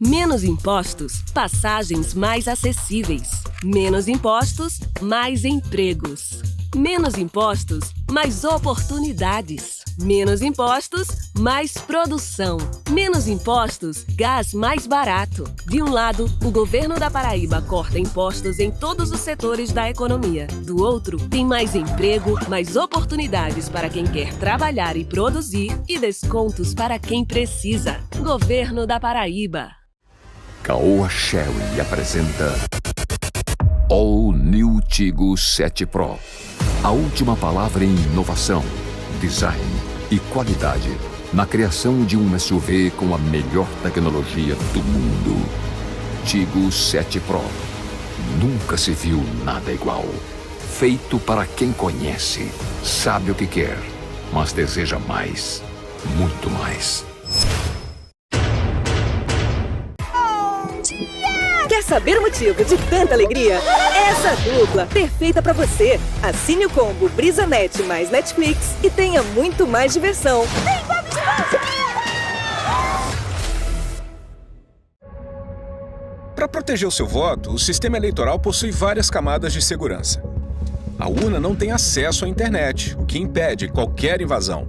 Menos impostos, passagens mais acessíveis. Menos impostos, mais empregos. Menos impostos, mais oportunidades. Menos impostos, mais produção. Menos impostos, gás mais barato. De um lado, o governo da Paraíba corta impostos em todos os setores da economia. Do outro, tem mais emprego, mais oportunidades para quem quer trabalhar e produzir e descontos para quem precisa. Governo da Paraíba. Caoa Sherry apresenta All New Tigo 7 Pro. A última palavra em inovação, design e qualidade na criação de um SUV com a melhor tecnologia do mundo. Tigo 7 Pro. Nunca se viu nada igual. Feito para quem conhece, sabe o que quer, mas deseja mais, muito mais. Quer saber o motivo de tanta alegria? Essa dupla perfeita pra você. Assine o combo BrisaNet mais Netflix e tenha muito mais diversão. Para proteger o seu voto, o sistema eleitoral possui várias camadas de segurança. A urna não tem acesso à internet, o que impede qualquer invasão.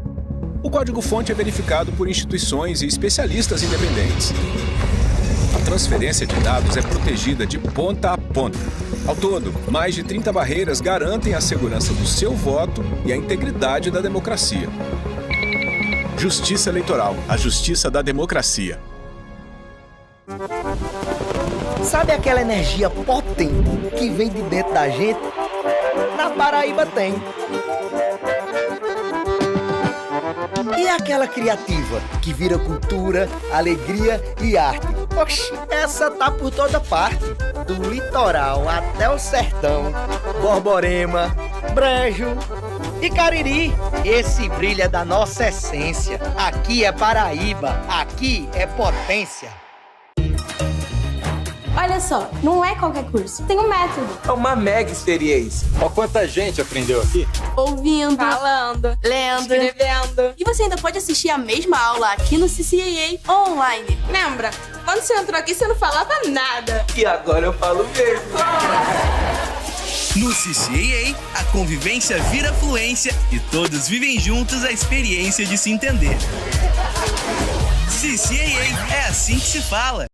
O código-fonte é verificado por instituições e especialistas independentes. A transferência de dados é protegida de ponta a ponta. Ao todo, mais de 30 barreiras garantem a segurança do seu voto e a integridade da democracia. Justiça Eleitoral, a justiça da democracia. Sabe aquela energia potente que vem de dentro da gente? Na Paraíba tem. E aquela criativa que vira cultura, alegria e arte? Oxi, essa tá por toda parte. Do litoral até o sertão, Borborema, Brejo e Cariri. Esse brilho é da nossa essência. Aqui é Paraíba, aqui é potência. Olha só, não é qualquer curso, tem um método. É uma mega experiência. Olha quanta gente aprendeu aqui. Ouvindo, falando, lendo, escrevendo. E você ainda pode assistir a mesma aula aqui no CCAA online. Lembra? Quando você entrou aqui, você não falava nada. E agora eu falo mesmo. No CCAA, a convivência vira fluência e todos vivem juntos a experiência de se entender. CCAA, é assim que se fala.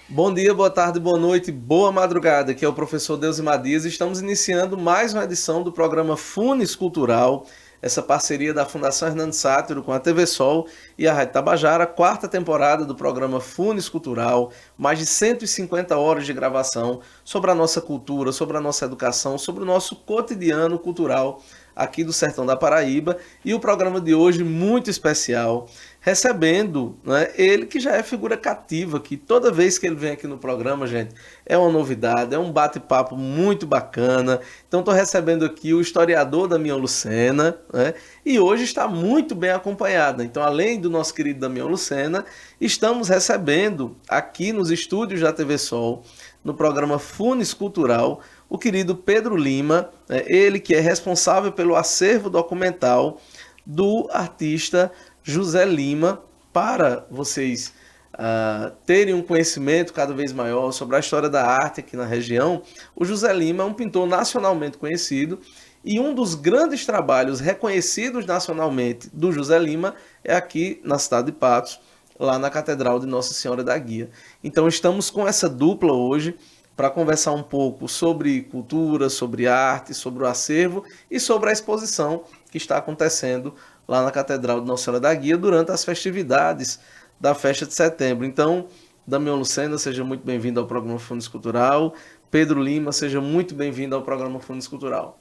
Bom dia, boa tarde, boa noite, boa madrugada. Aqui é o professor Deusimar Dias e estamos iniciando mais uma edição do programa Funes Cultural, essa parceria da Fundação Hernando Sátiro com a TV Sol e a Rádio Tabajara, quarta temporada do programa Funes Cultural, mais de 150 horas de gravação sobre a nossa cultura, sobre a nossa educação, sobre o nosso cotidiano cultural aqui do Sertão da Paraíba. E o programa de hoje muito especial, recebendo, né, ele que já é figura cativa, que toda vez que ele vem aqui no programa, gente, é uma novidade, é um bate-papo muito bacana. Então estou recebendo aqui o historiador Damião Lucena, né, e hoje está muito bem acompanhada. Então, além do nosso querido Damião Lucena, estamos recebendo aqui nos estúdios da TV Sol, no programa Funes Cultural, o querido Pedro Lima, ele que é responsável pelo acervo documental do artista José Lima, para vocês terem um conhecimento cada vez maior sobre a história da arte aqui na região. O José Lima é um pintor nacionalmente conhecido e um dos grandes trabalhos reconhecidos nacionalmente do José Lima é aqui na cidade de Patos, lá na Catedral de Nossa Senhora da Guia. Então estamos com essa dupla hoje para conversar um pouco sobre cultura, sobre arte, sobre o acervo e sobre a exposição que está acontecendo lá na Catedral de Nossa Senhora da Guia durante as festividades da Festa de Setembro. Então, Damião Lucena, seja muito bem-vindo ao programa Funes Cultural. Pedro Lima, seja muito bem-vindo ao programa Funes Cultural.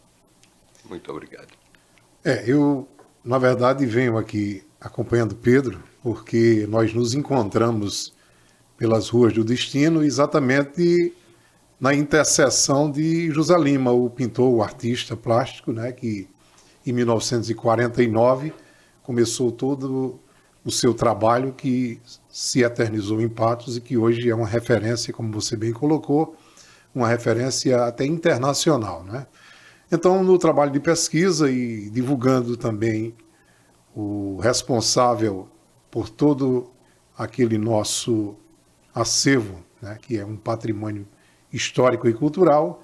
Muito obrigado. Eu, na verdade, venho aqui acompanhando Pedro, porque nós nos encontramos pelas ruas do destino exatamente na interseção de José Lima, o pintor, o artista plástico, né, que em 1949 começou todo o seu trabalho que se eternizou em Patos e que hoje é uma referência, como você bem colocou, uma referência até internacional, né? Então, no trabalho de pesquisa e divulgando também o responsável por todo aquele nosso acervo, né, que é um patrimônio histórico e cultural,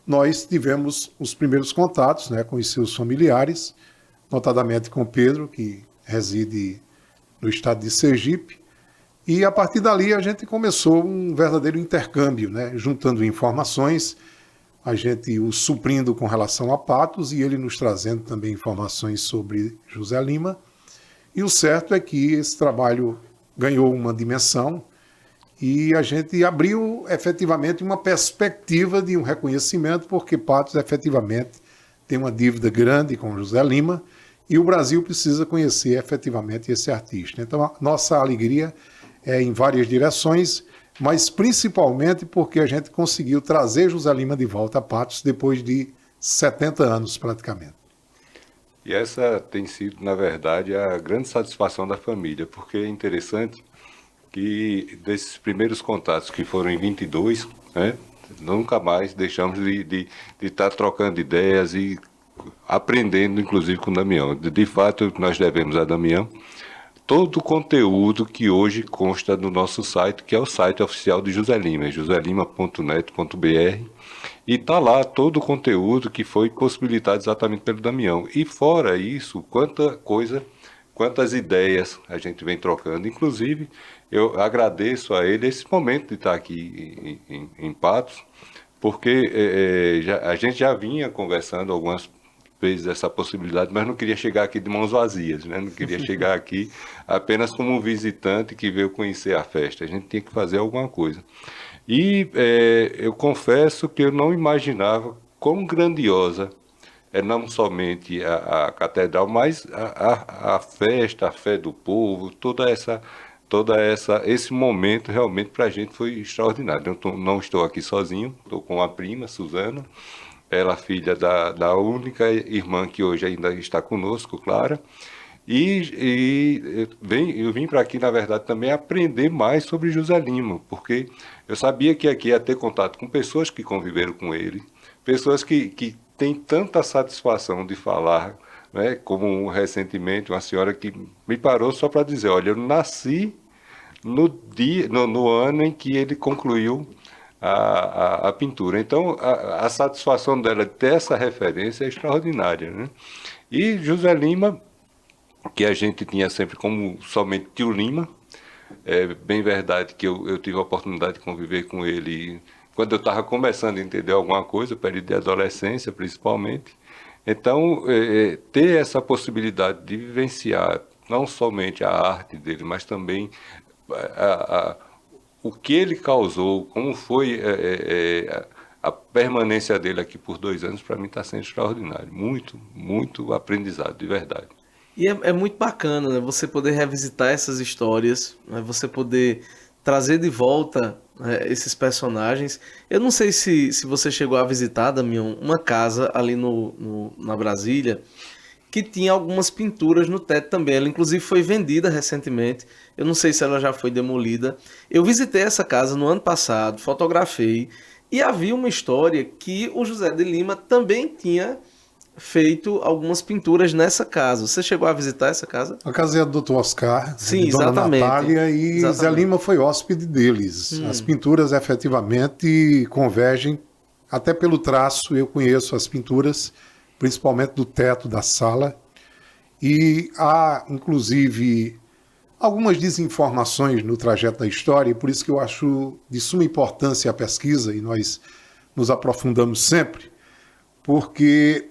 nós tivemos os primeiros contatos, né, com os seus familiares, notadamente com Pedro, que reside no estado de Sergipe, e a partir dali a gente começou um verdadeiro intercâmbio, né, juntando informações, a gente o suprindo com relação a Patos e ele nos trazendo também informações sobre José Lima. E o certo é que esse trabalho ganhou uma dimensão e a gente abriu efetivamente uma perspectiva de um reconhecimento, porque Patos efetivamente tem uma dívida grande com José Lima e o Brasil precisa conhecer efetivamente esse artista. Então a nossa alegria é em várias direções, mas principalmente porque a gente conseguiu trazer José Lima de volta a Patos depois de 70 anos praticamente. E essa tem sido, na verdade, a grande satisfação da família, porque é interessante que desses primeiros contatos, que foram em 22, né, nunca mais deixamos de estar trocando ideias e aprendendo, inclusive, com o Damião. De fato, nós devemos a Damião todo o conteúdo que hoje consta no nosso site, que é o site oficial de José Lima, joselima.net.br, e está lá todo o conteúdo que foi possibilitado exatamente pelo Damião. E fora isso, quantas ideias a gente vem trocando. Inclusive, eu agradeço a ele esse momento de estar aqui em Patos, porque a gente já vinha conversando algumas vezes essa possibilidade, mas não queria chegar aqui de mãos vazias, né? Não queria chegar aqui apenas como um visitante que veio conhecer a festa. A gente tinha que fazer alguma coisa. E eu confesso que eu não imaginava quão grandiosa é não somente a catedral, mas a festa, a fé do povo, esse momento realmente para a gente foi extraordinário. Eu não estou aqui sozinho, estou com a prima, Suzana, ela filha da única irmã que hoje ainda está conosco, Clara, eu vim para aqui, na verdade, também aprender mais sobre José Lima, porque eu sabia que aqui ia ter contato com pessoas que conviveram com ele, pessoas que têm tanta satisfação de falar, né, como recentemente uma senhora que me parou só para dizer, olha, eu nasci no ano em que ele concluiu a pintura. Então, a satisfação dela de ter essa referência é extraordinária, né? E José Lima, que a gente tinha sempre como somente tio Lima, é bem verdade que eu tive a oportunidade de conviver com ele quando eu estava começando a entender alguma coisa, período de adolescência principalmente. Então, ter essa possibilidade de vivenciar não somente a arte dele, mas também o que ele causou, como foi a permanência dele aqui por 2 anos, para mim está sendo extraordinário. Muito, muito aprendizado, de verdade. E é muito bacana, né, você poder revisitar essas histórias, né, você poder trazer de volta esses personagens. Eu não sei se você chegou a visitar, Damião, uma casa ali na Brasília, que tinha algumas pinturas no teto também. Ela inclusive foi vendida recentemente. Eu não sei se ela já foi demolida. Eu visitei essa casa no ano passado, fotografei, e havia uma história que o José de Lima também tinha feito algumas pinturas nessa casa. Você chegou a visitar essa casa? A casa é do Dr. Oscar, sim, de Dona exatamente. Natália, e Exatamente. Zé Lima foi hóspede deles. As pinturas efetivamente convergem, até pelo traço eu conheço as pinturas, principalmente do teto da sala, e há inclusive algumas desinformações no trajeto da história, e por isso que eu acho de suma importância a pesquisa, e nós nos aprofundamos sempre, porque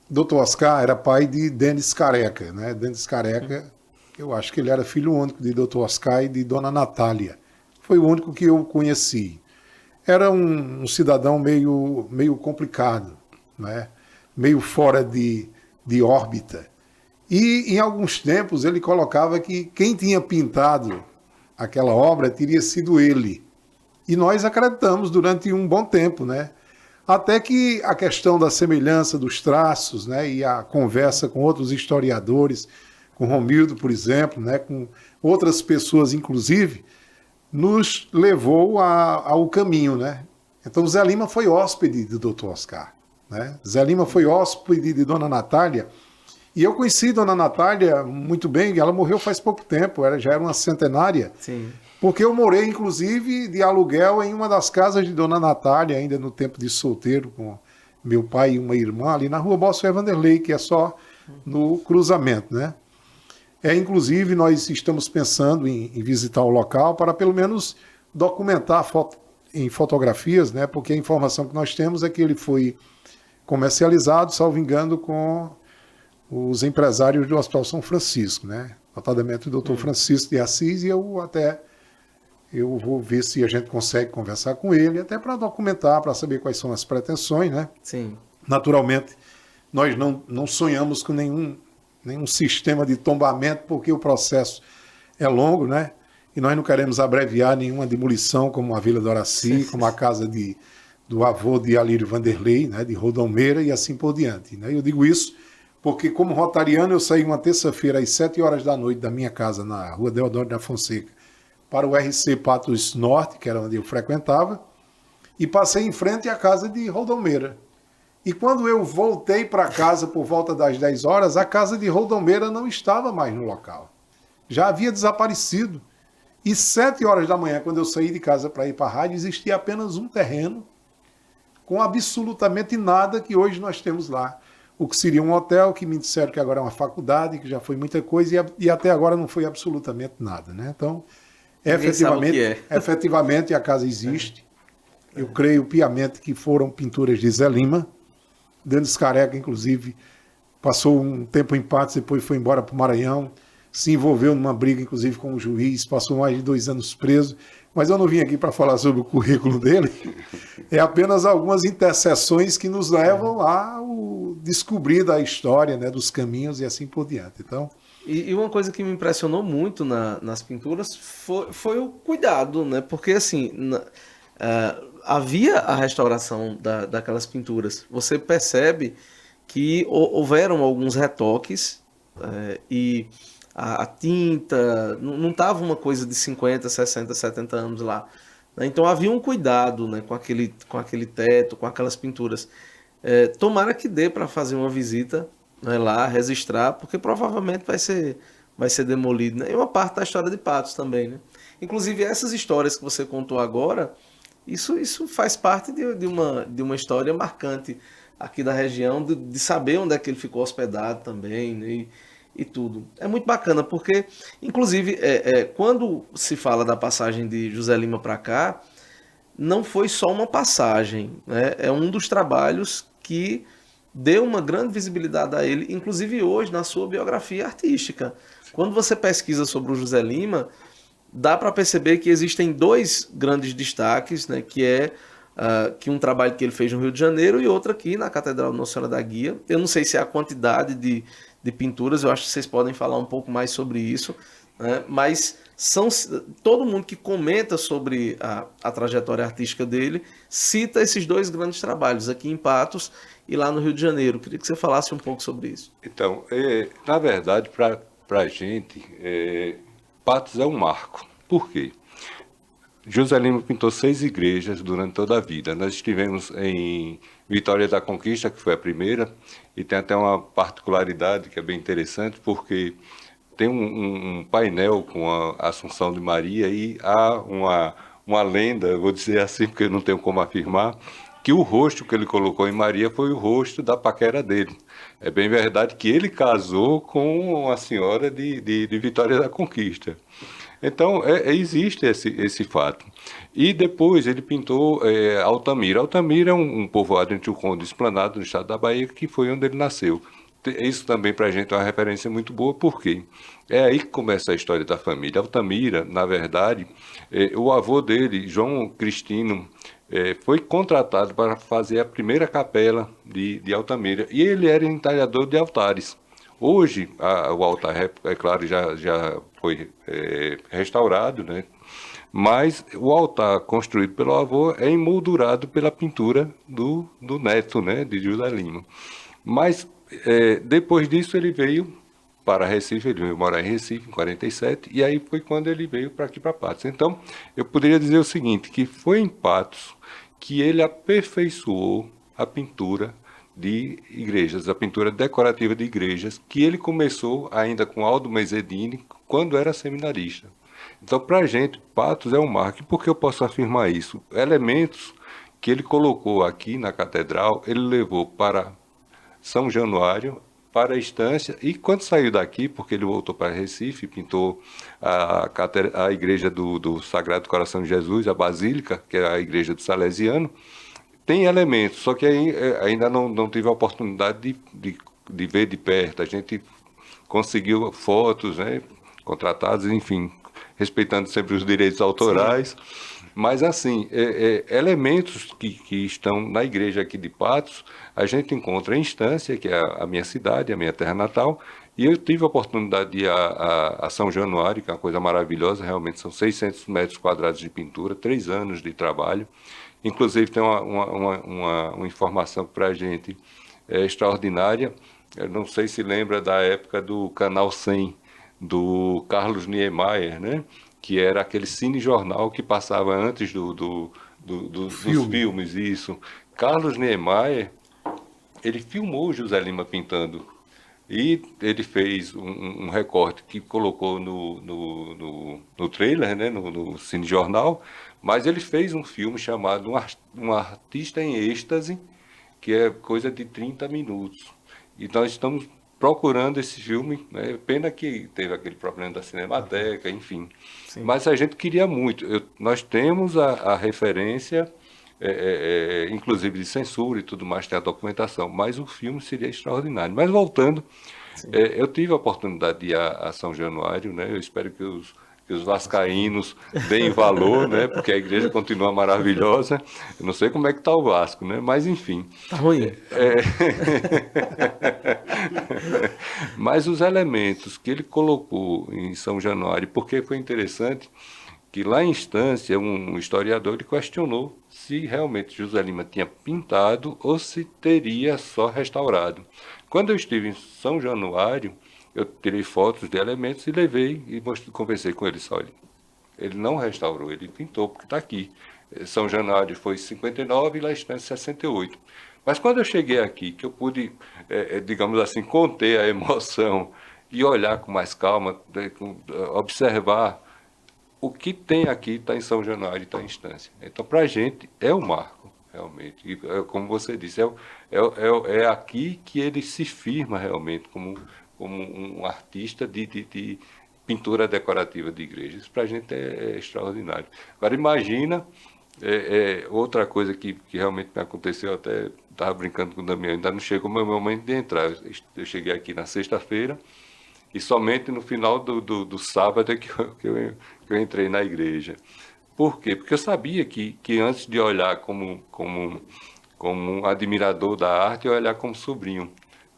Dr. Oscar era pai de Denis Careca, né? Denis Careca, eu acho que ele era filho único de Dr. Oscar e de Dona Natália. Foi o único que eu conheci. Era um cidadão meio complicado, né? Meio fora de órbita. E em alguns tempos ele colocava que quem tinha pintado aquela obra teria sido ele. E nós acreditamos durante um bom tempo, né? Até que a questão da semelhança dos traços, né, e a conversa com outros historiadores, com Romildo, por exemplo, né, com outras pessoas, inclusive, nos levou ao caminho, né? Então, Zé Lima foi hóspede do Dr. Oscar, né? Zé Lima foi hóspede de Dona Natália, E eu conheci Dona Natália muito bem, ela morreu faz pouco tempo, ela já era uma centenária. Sim. Porque eu morei, inclusive, de aluguel em uma das casas de Dona Natália, ainda no tempo de solteiro, com meu pai e uma irmã, ali na rua Bossuet Vanderlei, que é só no cruzamento, né? Inclusive, nós estamos pensando em visitar o local para, pelo menos, documentar em fotografias, né? Porque a informação que nós temos é que ele foi comercializado, salvo engano, com os empresários do Hospital São Francisco, né? Notadamente o doutor Francisco de Assis, e eu vou ver se a gente consegue conversar com ele, até para documentar, para saber quais são as pretensões, né? Sim. Naturalmente, nós não sonhamos com nenhum sistema de tombamento, porque o processo é longo, né? E nós não queremos abreviar nenhuma demolição, como a Vila do Araci, como a casa do avô de Alírio Vanderlei, né? De Rodomeira e assim por diante, né? Eu digo isso porque, como rotariano, eu saí uma terça-feira às 7 horas da noite da minha casa, na rua Deodoro da Fonseca, para o RC Patos Norte, que era onde eu frequentava, e passei em frente à casa de Rodomeira. E quando eu voltei para casa por volta das 10 horas, a casa de Rodomeira não estava mais no local. Já havia desaparecido. E 7 horas da manhã, quando eu saí de casa para ir para a rádio, existia apenas um terreno com absolutamente nada que hoje nós temos lá. O que seria um hotel, que me disseram que agora é uma faculdade, que já foi muita coisa, e até agora não foi absolutamente nada, né? Então, efetivamente a casa existe. Eu creio piamente que foram pinturas de Zé Lima. Denis Careca, inclusive, passou um tempo em Patos, depois foi embora para o Maranhão, se envolveu numa briga, inclusive, com o juiz, passou mais de 2 anos preso. Mas eu não vim aqui para falar sobre o currículo dele. É apenas algumas interseções que nos levam ao descobrir da história, né, dos caminhos e assim por diante. Então, e uma coisa que me impressionou muito nas pinturas foi o cuidado, né? Porque, assim, havia a restauração daquelas pinturas. Você percebe que houveram alguns retoques e a tinta não estava uma coisa de 50, 60, 70 anos lá. Então havia um cuidado, né, com aquele teto, com aquelas pinturas. Tomara que dê para fazer uma visita, né, lá, registrar, porque provavelmente vai ser demolido, né? E uma parte da história de Patos também, né? Inclusive essas histórias que você contou agora, isso faz parte de uma história marcante aqui da região, de saber onde é que ele ficou hospedado também, né? E tudo. É muito bacana, porque, inclusive, quando se fala da passagem de José Lima para cá, não foi só uma passagem, né? É um dos trabalhos que deu uma grande visibilidade a ele, inclusive hoje, na sua biografia artística. Quando você pesquisa sobre o José Lima, dá para perceber que existem 2 grandes destaques, né? Que um trabalho que ele fez no Rio de Janeiro e outro aqui na Catedral de Nossa Senhora da Guia. Eu não sei se é a quantidade de pinturas, eu acho que vocês podem falar um pouco mais sobre isso, né? Mas todo mundo que comenta sobre a trajetória artística dele cita esses 2 grandes trabalhos, aqui em Patos e lá no Rio de Janeiro. Queria que você falasse um pouco sobre isso. Então, na verdade, para a gente, Patos é um marco. Por quê? José Lima pintou 6 igrejas durante toda a vida. Nós estivemos em Vitória da Conquista, que foi a primeira, e tem até uma particularidade que é bem interessante, porque tem um painel com a Assunção de Maria e há uma lenda, vou dizer assim porque eu não tenho como afirmar, que o rosto que ele colocou em Maria foi o rosto da paquera dele. É bem verdade que ele casou com uma senhora de Vitória da Conquista. Então, existe esse fato. E depois ele pintou Altamira. Altamira é um povoado entre o Conde e Esplanado, no estado da Bahia, que foi onde ele nasceu. Isso também para a gente é uma referência muito boa, porque é aí que começa a história da família. Altamira, na verdade, o avô dele, João Cristino, foi contratado para fazer a primeira capela de Altamira. E ele era entalhador de altares. Hoje, o altar, é claro, já foi restaurado, né? Mas o altar construído pelo avô é emoldurado pela pintura do neto, né? De José Lima. Mas depois disso ele veio para Recife, ele veio morar em Recife em 47, e aí foi quando ele veio para aqui para Patos. Então, eu poderia dizer o seguinte, que foi em Patos que ele aperfeiçoou a pintura de igrejas, a pintura decorativa de igrejas, que ele começou ainda com Aldo Mezzedini, quando era seminarista. Então, para a gente, Patos é um marco. E por que eu posso afirmar isso? Elementos que ele colocou aqui na catedral, ele levou para São Januário, para a Estância, e quando saiu daqui, porque ele voltou para Recife, pintou a igreja do Sagrado Coração de Jesus, a Basílica, que é a igreja do Salesiano, tem elementos, só que ainda não tive a oportunidade de ver de perto. A gente conseguiu fotos, né, contratadas, enfim, respeitando sempre os direitos autorais. Sim. Mas, assim, elementos que estão na igreja aqui de Patos, a gente encontra em Estância, que é a minha cidade, a minha terra natal, e eu tive a oportunidade de ir a São Januário, que é uma coisa maravilhosa, realmente são 600 metros quadrados de pintura, 3 anos de trabalho. Inclusive, tem uma informação para a gente extraordinária. Eu não sei se lembra da época do Canal 100, do Carlos Niemeyer, né? Que era aquele cinejornal que passava antes dos filmes, isso. Carlos Niemeyer, ele filmou José Lima pintando. E ele fez um recorte que colocou no trailer, né, no cinejornal, mas ele fez um filme chamado Um Artista em Êxtase, que é coisa de 30 minutos. E nós estamos procurando esse filme, né? Pena que teve aquele problema da Cinemateca, enfim. Sim. Mas a gente queria muito. Nós temos a referência, inclusive de censura e tudo mais, tem a documentação, mas o filme seria extraordinário. Mas voltando, eu tive a oportunidade de ir a São Januário, né? Eu espero que os vascaínos deem valor, né? Porque a igreja continua maravilhosa. Eu não sei como é que está o Vasco, né? Mas, enfim. Está ruim. Mas os elementos que ele colocou em São Januário, porque foi interessante que lá em Estância, um historiador ele questionou se realmente José Lima tinha pintado ou se teria só restaurado. Quando eu estive em São Januário, eu tirei fotos de elementos e levei e conversei com ele. Olha, ele não restaurou, ele pintou, porque está aqui. São Januário foi 59 e lá está em 68. Mas quando eu cheguei aqui, que eu pude, digamos assim, conter a emoção e olhar com mais calma, observar o que tem aqui, está em São Januário e está em Estância. Então, para a gente, é um marco, realmente. E, como você disse, é aqui que ele se firma realmente como um artista de pintura decorativa de igrejas. Isso para a gente é extraordinário. Agora, imagina outra coisa que realmente me aconteceu, até estava brincando com o Damião, ainda não chegou o meu momento de entrar. Eu cheguei aqui na sexta-feira e somente no final do sábado é que eu entrei na igreja. Por quê? Porque eu sabia que antes de olhar como um admirador da arte, eu ia olhar como sobrinho.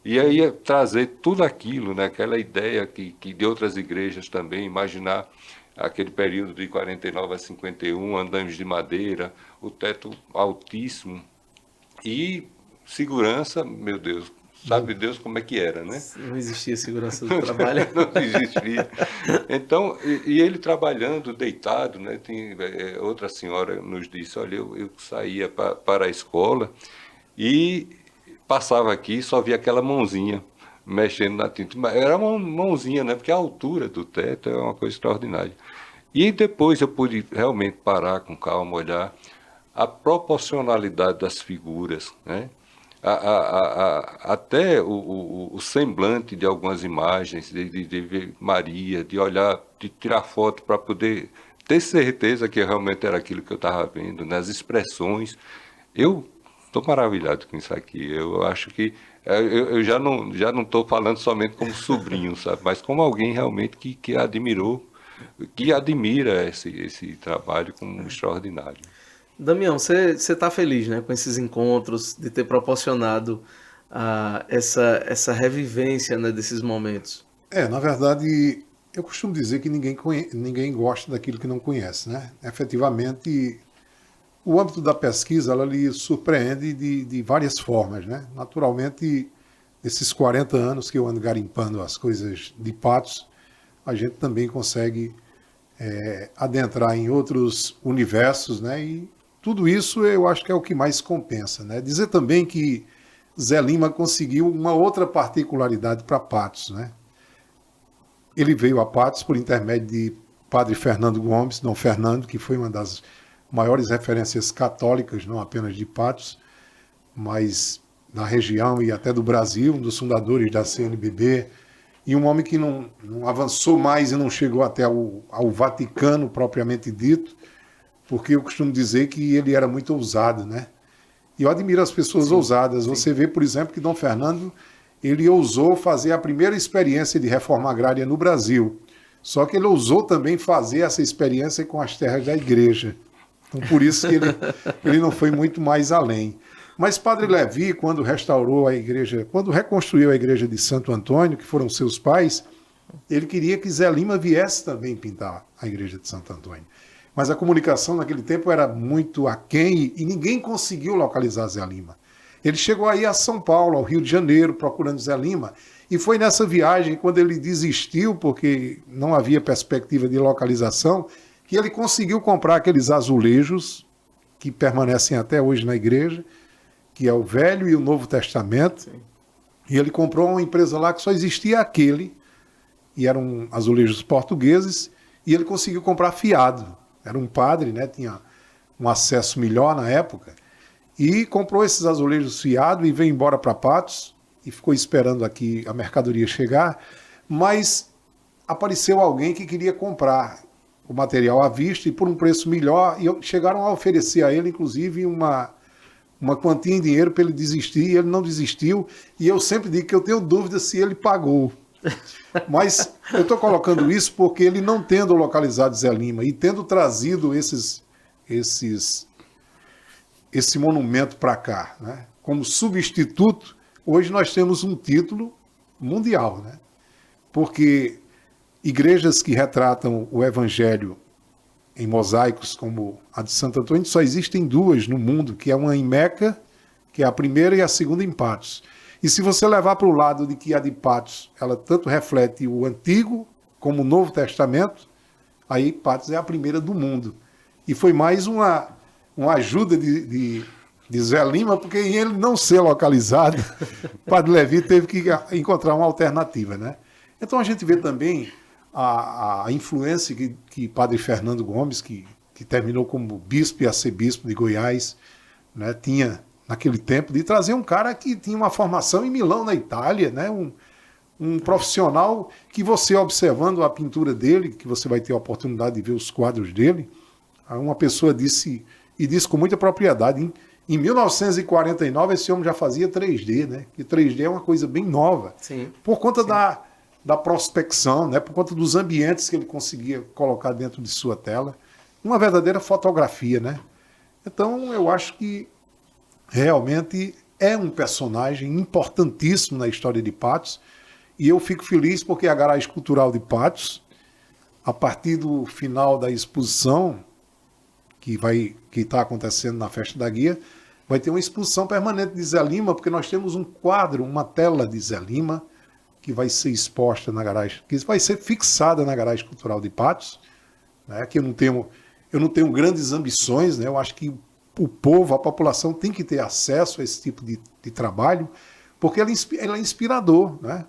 E aí ia trazer tudo aquilo, né? Aquela ideia que de outras igrejas também, imaginar aquele período de 49 a 51, andames de madeira, o teto altíssimo e segurança, meu Deus, sabe Deus como é que era, né? Não existia segurança do trabalho. Não existia. Então, e ele trabalhando, deitado, né? Outra senhora nos disse, olha, eu saía para a escola e passava aqui, só via aquela mãozinha mexendo na tinta. Era uma mãozinha, né? Porque a altura do teto é uma coisa extraordinária. E depois eu pude realmente parar com calma, olhar a proporcionalidade das figuras, né? Até o semblante de algumas imagens, de ver Maria, de olhar, de tirar foto para poder ter certeza que realmente era aquilo que eu estava vendo, nas expressões. Eu estou maravilhado com isso aqui. Eu acho que eu já não estou falando somente como sobrinho, sabe? Mas como alguém realmente que admirou, que admira esse trabalho como extraordinário. Damião, você está feliz, né, com esses encontros, de ter proporcionado essa revivência, né, desses momentos? Na verdade, eu costumo dizer que ninguém gosta daquilo que não conhece, né? Efetivamente, o âmbito da pesquisa, ela lhe surpreende de várias formas, né? Naturalmente, nesses 40 anos que eu ando garimpando as coisas de Patos, a gente também consegue adentrar em outros universos, né? E tudo isso eu acho que é o que mais compensa, né? Dizer também que Zé Lima conseguiu uma outra particularidade para Patos, né? Ele veio a Patos por intermédio de Padre Fernando Gomes, Dom Fernando, que foi uma das maiores referências católicas, não apenas de Patos, mas da região e até do Brasil, um dos fundadores da CNBB, e um homem que não avançou mais e não chegou até ao Vaticano propriamente dito, porque eu costumo dizer que ele era muito ousado, né? E eu admiro as pessoas ousadas. Sim. Você vê, por exemplo, que Dom Fernando, ele ousou fazer a primeira experiência de reforma agrária no Brasil. Só que ele ousou também fazer essa experiência com as terras da igreja. Então, por isso que ele não foi muito mais além. Mas Padre Levi, quando restaurou a igreja, quando reconstruiu a igreja de Santo Antônio, que foram seus pais, ele queria que Zé Lima viesse também pintar a igreja de Santo Antônio. Mas a comunicação naquele tempo era muito aquém e ninguém conseguiu localizar Zé Lima. Ele chegou aí a São Paulo, ao Rio de Janeiro, procurando Zé Lima, e foi nessa viagem, quando ele desistiu, porque não havia perspectiva de localização, que ele conseguiu comprar aqueles azulejos que permanecem até hoje na igreja, que é o Velho e o Novo Testamento. Sim. E ele comprou uma empresa lá que só existia aquele, e eram azulejos portugueses, e ele conseguiu comprar fiado. Era um padre, né? Tinha um acesso melhor na época, e comprou esses azulejos fiado e veio embora para Patos, e ficou esperando aqui a mercadoria chegar, mas apareceu alguém que queria comprar o material à vista e por um preço melhor, e chegaram a oferecer a ele, inclusive, uma quantia em dinheiro para ele desistir, e ele não desistiu, e eu sempre digo que eu tenho dúvida se ele pagou. Mas eu estou colocando isso porque ele, não tendo localizado Zé Lima e tendo trazido esse monumento para cá, né, como substituto, hoje nós temos um título mundial, né? Porque igrejas que retratam o Evangelho em mosaicos, como a de Santo Antônio, só existem duas no mundo, que é uma em Meca, que é a primeira, e a segunda em Patos. E se você levar para o lado de que a de Patos, ela tanto reflete o Antigo como o Novo Testamento, aí Patos é a primeira do mundo. E foi mais uma ajuda de Zé Lima, porque em ele não ser localizado, Padre Levi teve que encontrar uma alternativa, né? Então a gente vê também a influência que Padre Fernando Gomes, que terminou como bispo e arcebispo de Goiás, né, tinha naquele tempo, de trazer um cara que tinha uma formação em Milão, na Itália, né, um profissional que você, observando a pintura dele, que você vai ter a oportunidade de ver os quadros dele, uma pessoa disse, e disse com muita propriedade, em 1949 esse homem já fazia 3D, né, que 3D é uma coisa bem nova. Sim. Por conta da prospecção, né, por conta dos ambientes que ele conseguia colocar dentro de sua tela, uma verdadeira fotografia, né? Então eu acho que realmente é um personagem importantíssimo na história de Patos, e eu fico feliz porque a Garagem Cultural de Patos, a partir do final da exposição, que está acontecendo na Festa da Guia, vai ter uma exposição permanente de Zé Lima, porque nós temos um quadro, uma tela de Zé Lima, que vai ser exposta na garagem, que vai ser fixada na Garagem Cultural de Patos, né, que eu não tenho grandes ambições, né, eu acho que o povo, a população tem que ter acesso a esse tipo de trabalho, porque ele é inspirador, né?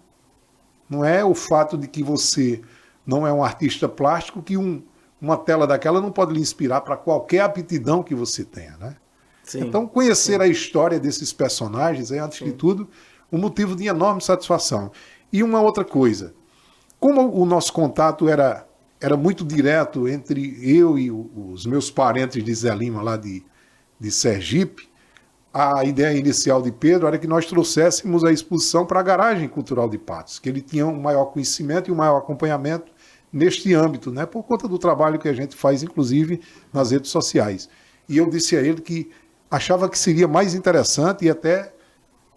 Não é o fato de que você não é um artista plástico que uma tela daquela não pode lhe inspirar para qualquer aptidão que você tenha, né? Sim, então, conhecer a história desses personagens é, antes de tudo, um motivo de enorme satisfação. E uma outra coisa, como o nosso contato era muito direto entre eu e os meus parentes de Zé Lima, lá de Sergipe, a ideia inicial de Pedro era que nós trouxéssemos a exposição para a Garagem Cultural de Patos, que ele tinha um maior conhecimento e um maior acompanhamento neste âmbito, né, por conta do trabalho que a gente faz, inclusive, nas redes sociais. E eu disse a ele que achava que seria mais interessante e até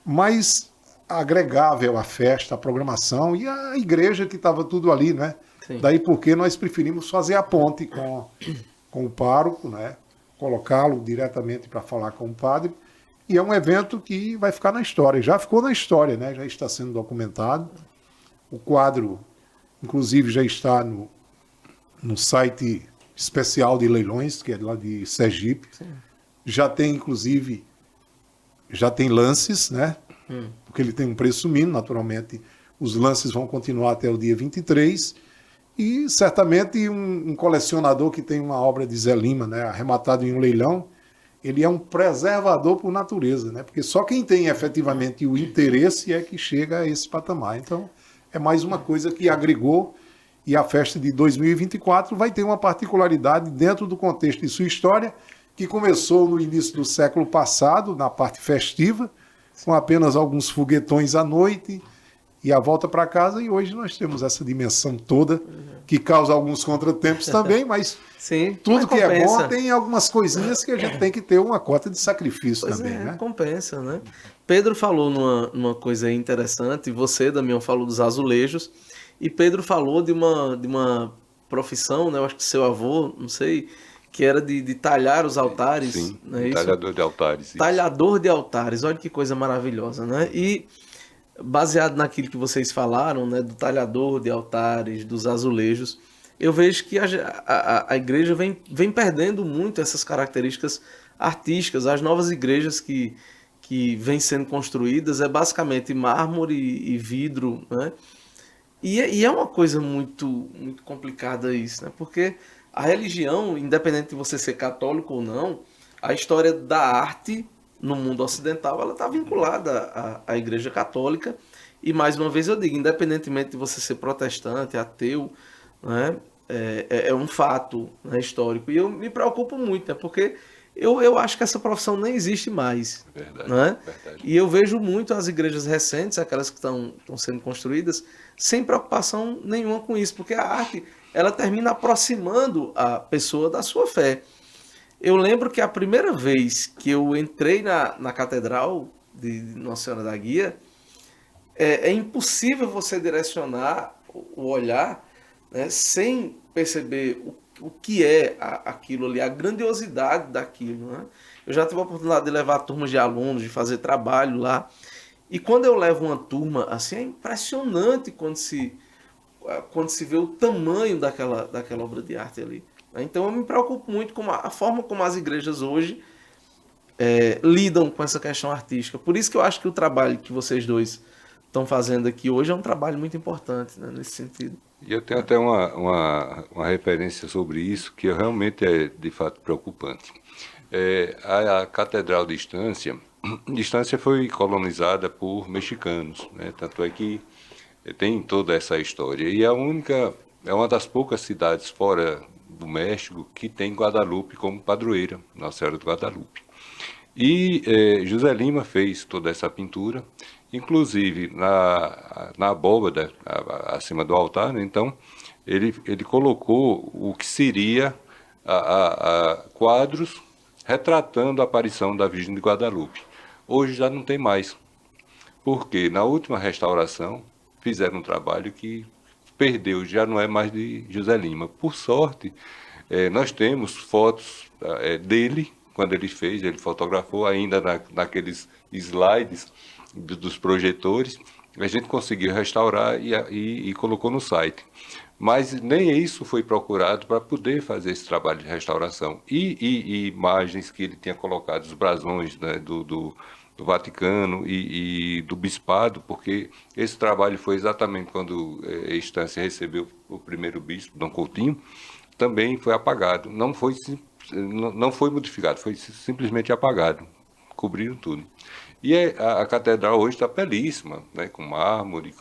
mais agregável à festa, à programação e à igreja que estava tudo ali, né? Sim. Daí porque nós preferimos fazer a ponte com o pároco, né? Colocá-lo diretamente para falar com o padre, e é um evento que vai ficar na história, já ficou na história, né? Já está sendo documentado, o quadro, inclusive, já está no site especial de leilões, que é lá de Sergipe. Sim. Já tem, inclusive, lances, né? porque ele tem um preço mínimo, naturalmente. Os lances vão continuar até o dia 23. E certamente um colecionador que tem uma obra de Zé Lima, né, arrematado em um leilão, ele é um preservador por natureza, né? Porque só quem tem efetivamente o interesse é que chega a esse patamar. Então, é mais uma coisa que agregou, e a festa de 2024 vai ter uma particularidade dentro do contexto de sua história, que começou no início do século passado, na parte festiva, com apenas alguns foguetões à noite e a volta para casa, e hoje nós temos essa dimensão toda, que causa alguns contratempos também, mas sim, tudo que compensa. é bom tem algumas coisinhas que a gente tem que ter uma cota de sacrifício também, né? Compensa, né? Pedro falou numa coisa interessante, você, Damião, falou dos azulejos, e Pedro falou de uma profissão, né? Eu acho que seu avô, não sei, que era de talhar os altares. Sim, não é isso? talhador de altares. Isso. Talhador de altares, olha que coisa maravilhosa, né? E baseado naquilo que vocês falaram, né, do talhador de altares, dos azulejos, eu vejo que a igreja vem perdendo muito essas características artísticas. As novas igrejas que vêm sendo construídas é basicamente mármore e vidro, né? E é uma coisa muito, muito complicada isso, né? Porque a religião, independente de você ser católico ou não, a história da arte no mundo ocidental, ela está vinculada à Igreja Católica, e mais uma vez eu digo, independentemente de você ser protestante, ateu, né, é um fato, né, histórico, e eu me preocupo muito, né, porque eu acho que essa profissão nem existe mais. Verdade, né? verdade. E eu vejo muito as igrejas recentes, aquelas que estão sendo construídas, sem preocupação nenhuma com isso, porque a arte ela termina aproximando a pessoa da sua fé. Eu lembro que a primeira vez que eu entrei na catedral de Nossa Senhora da Guia, é impossível você direcionar o olhar, né, sem perceber o que é aquilo ali, a grandiosidade daquilo. Né? Eu já tive a oportunidade de levar turmas de alunos, de fazer trabalho lá, e quando eu levo uma turma, assim, é impressionante quando se vê o tamanho daquela obra de arte ali. Então eu me preocupo muito com a forma como as igrejas hoje lidam com essa questão artística. Por isso que eu acho que o trabalho que vocês dois estão fazendo aqui hoje é um trabalho muito importante, né, nesse sentido. E eu tenho até uma referência sobre isso que realmente é de fato preocupante. A Catedral de Estância foi colonizada por mexicanos, né? Tanto é que tem toda essa história. E é uma das poucas cidades fora do México que tem Guadalupe como padroeira, Nossa Senhora de Guadalupe. E José Lima fez toda essa pintura, inclusive na abóbada, acima do altar, né? Então ele colocou o que seria quadros retratando a aparição da Virgem de Guadalupe. Hoje já não tem mais, porque na última restauração fizeram um trabalho que perdeu, já não é mais de José Lima. Por sorte, nós temos fotos dele, quando ele fotografou ainda naqueles slides dos projetores, a gente conseguiu restaurar e colocou no site. Mas nem isso foi procurado para poder fazer esse trabalho de restauração. E imagens que ele tinha colocado, os brasões, né, do Vaticano e do Bispado, porque esse trabalho foi exatamente quando a Estância recebeu o primeiro bispo, Dom Coutinho, também foi apagado. Não foi modificado, foi simplesmente apagado. Cobriram tudo. E a catedral hoje está belíssima, né, com mármore,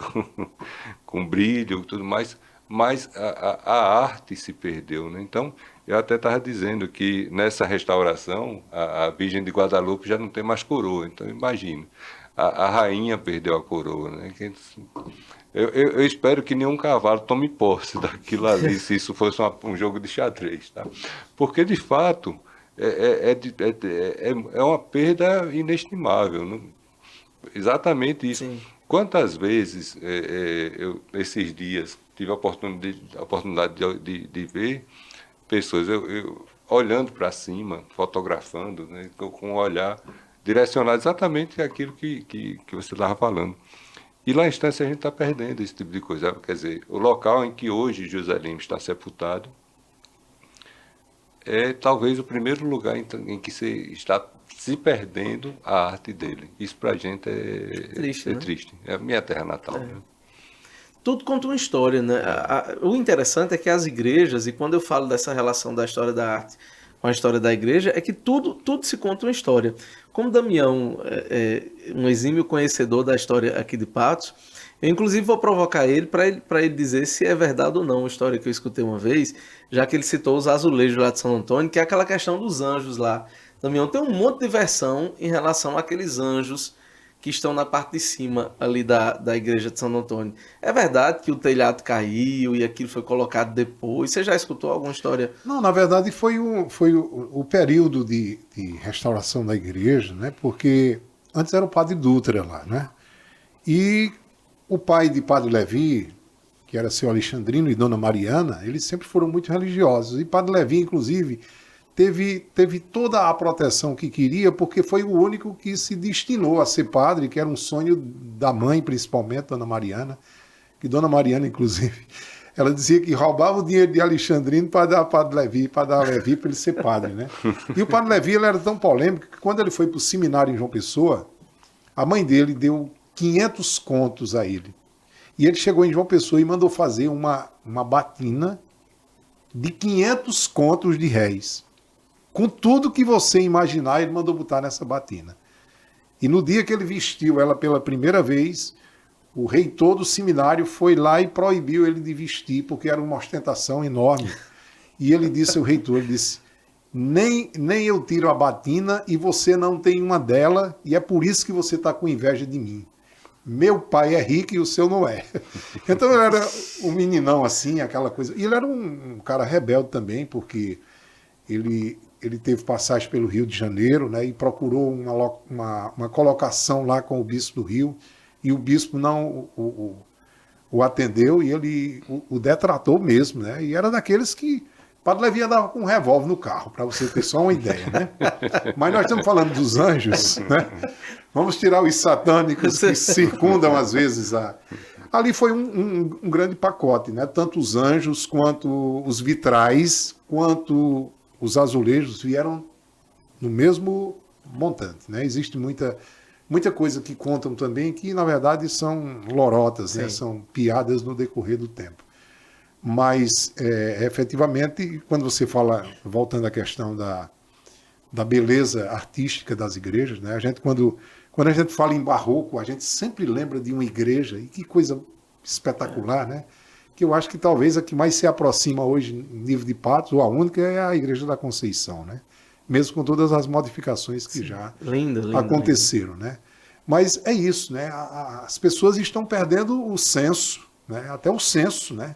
com brilho e tudo mais, mas a arte se perdeu, né? Então, eu até estava dizendo que nessa restauração, a Virgem de Guadalupe já não tem mais coroa. Então, imagina, a rainha perdeu a coroa, né? Eu espero que nenhum cavalo tome posse daquilo ali, se isso fosse um jogo de xadrez, tá? Porque, de fato, é uma perda inestimável, né? Exatamente isso. Sim. Quantas vezes eu, esses dias, tive a oportunidade de ver pessoas eu olhando para cima, fotografando, né, com um olhar direcionado exatamente àquilo que você estava falando. E lá em Estância a gente está perdendo esse tipo de coisa. Quer dizer, o local em que hoje José Lima está sepultado é talvez o primeiro lugar em que você está se perdendo a arte dele. Isso pra gente é triste, né? Triste. É a minha terra natal. Né? Tudo conta uma história, né? O interessante é que as igrejas, e quando eu falo dessa relação da história da arte com a história da igreja, é que tudo se conta uma história. Como Damião é um exímio conhecedor da história aqui de Patos, eu inclusive vou provocar ele para ele dizer se é verdade ou não a história que eu escutei uma vez, já que ele citou os azulejos lá de São Antônio, que é aquela questão dos anjos lá. Damião, tem um monte de versão em relação àqueles anjos que estão na parte de cima ali da igreja de São Antônio. É verdade que o telhado caiu e aquilo foi colocado depois? Você já escutou alguma história? Não, na verdade foi o período de restauração da igreja, né? Porque antes era o Padre Dutra lá, né? E o pai de Padre Levi, que era seu Alexandrino, e Dona Mariana, eles sempre foram muito religiosos. E Padre Levi, inclusive, teve toda a proteção que queria, porque foi o único que se destinou a ser padre, que era um sonho da mãe, principalmente, Dona Mariana, que Dona Mariana, inclusive, ela dizia que roubava o dinheiro de Alexandrino para dar a Padre Levi, para ele ser padre, né? E o Padre Levi, ele era tão polêmico que quando ele foi para o seminário em João Pessoa, a mãe dele deu 500 contos a ele. E ele chegou em João Pessoa e mandou fazer uma batina de 500 contos de réis. Com tudo que você imaginar, ele mandou botar nessa batina. E no dia que ele vestiu ela pela primeira vez, o reitor do seminário foi lá e proibiu ele de vestir, porque era uma ostentação enorme. E ele disse, o reitor, ele disse, nem eu tiro a batina e você não tem uma dela, e é por isso que você está com inveja de mim. Meu pai é rico e o seu não é. Então ele era um meninão assim, aquela coisa. E ele era um cara rebelde também, porque ele teve passagem pelo Rio de Janeiro, né, e procurou uma colocação lá com o bispo do Rio, e o bispo não o atendeu, e ele o detratou mesmo, né, e era daqueles que Padre Levi andava com um revólver no carro, para você ter só uma ideia, né? Mas nós estamos falando dos anjos, né? Vamos tirar os satânicos que circundam às vezes Ali foi um grande pacote, né? Tanto os anjos, quanto os vitrais, quanto os azulejos vieram no mesmo montante, né? Existe muita coisa que contam também que, na verdade, são lorotas, né? São piadas no decorrer do tempo. Mas, efetivamente, quando você fala, voltando à questão da beleza artística das igrejas, né? Quando a gente fala em barroco, a gente sempre lembra de uma igreja, e que coisa espetacular, né? Que eu acho que talvez a que mais se aproxima hoje, em nível de Patos, ou a única, é a Igreja da Conceição, né? Mesmo com todas as modificações que já aconteceram, né? Mas é isso, né? As pessoas estão perdendo o senso, né? Até o senso, né?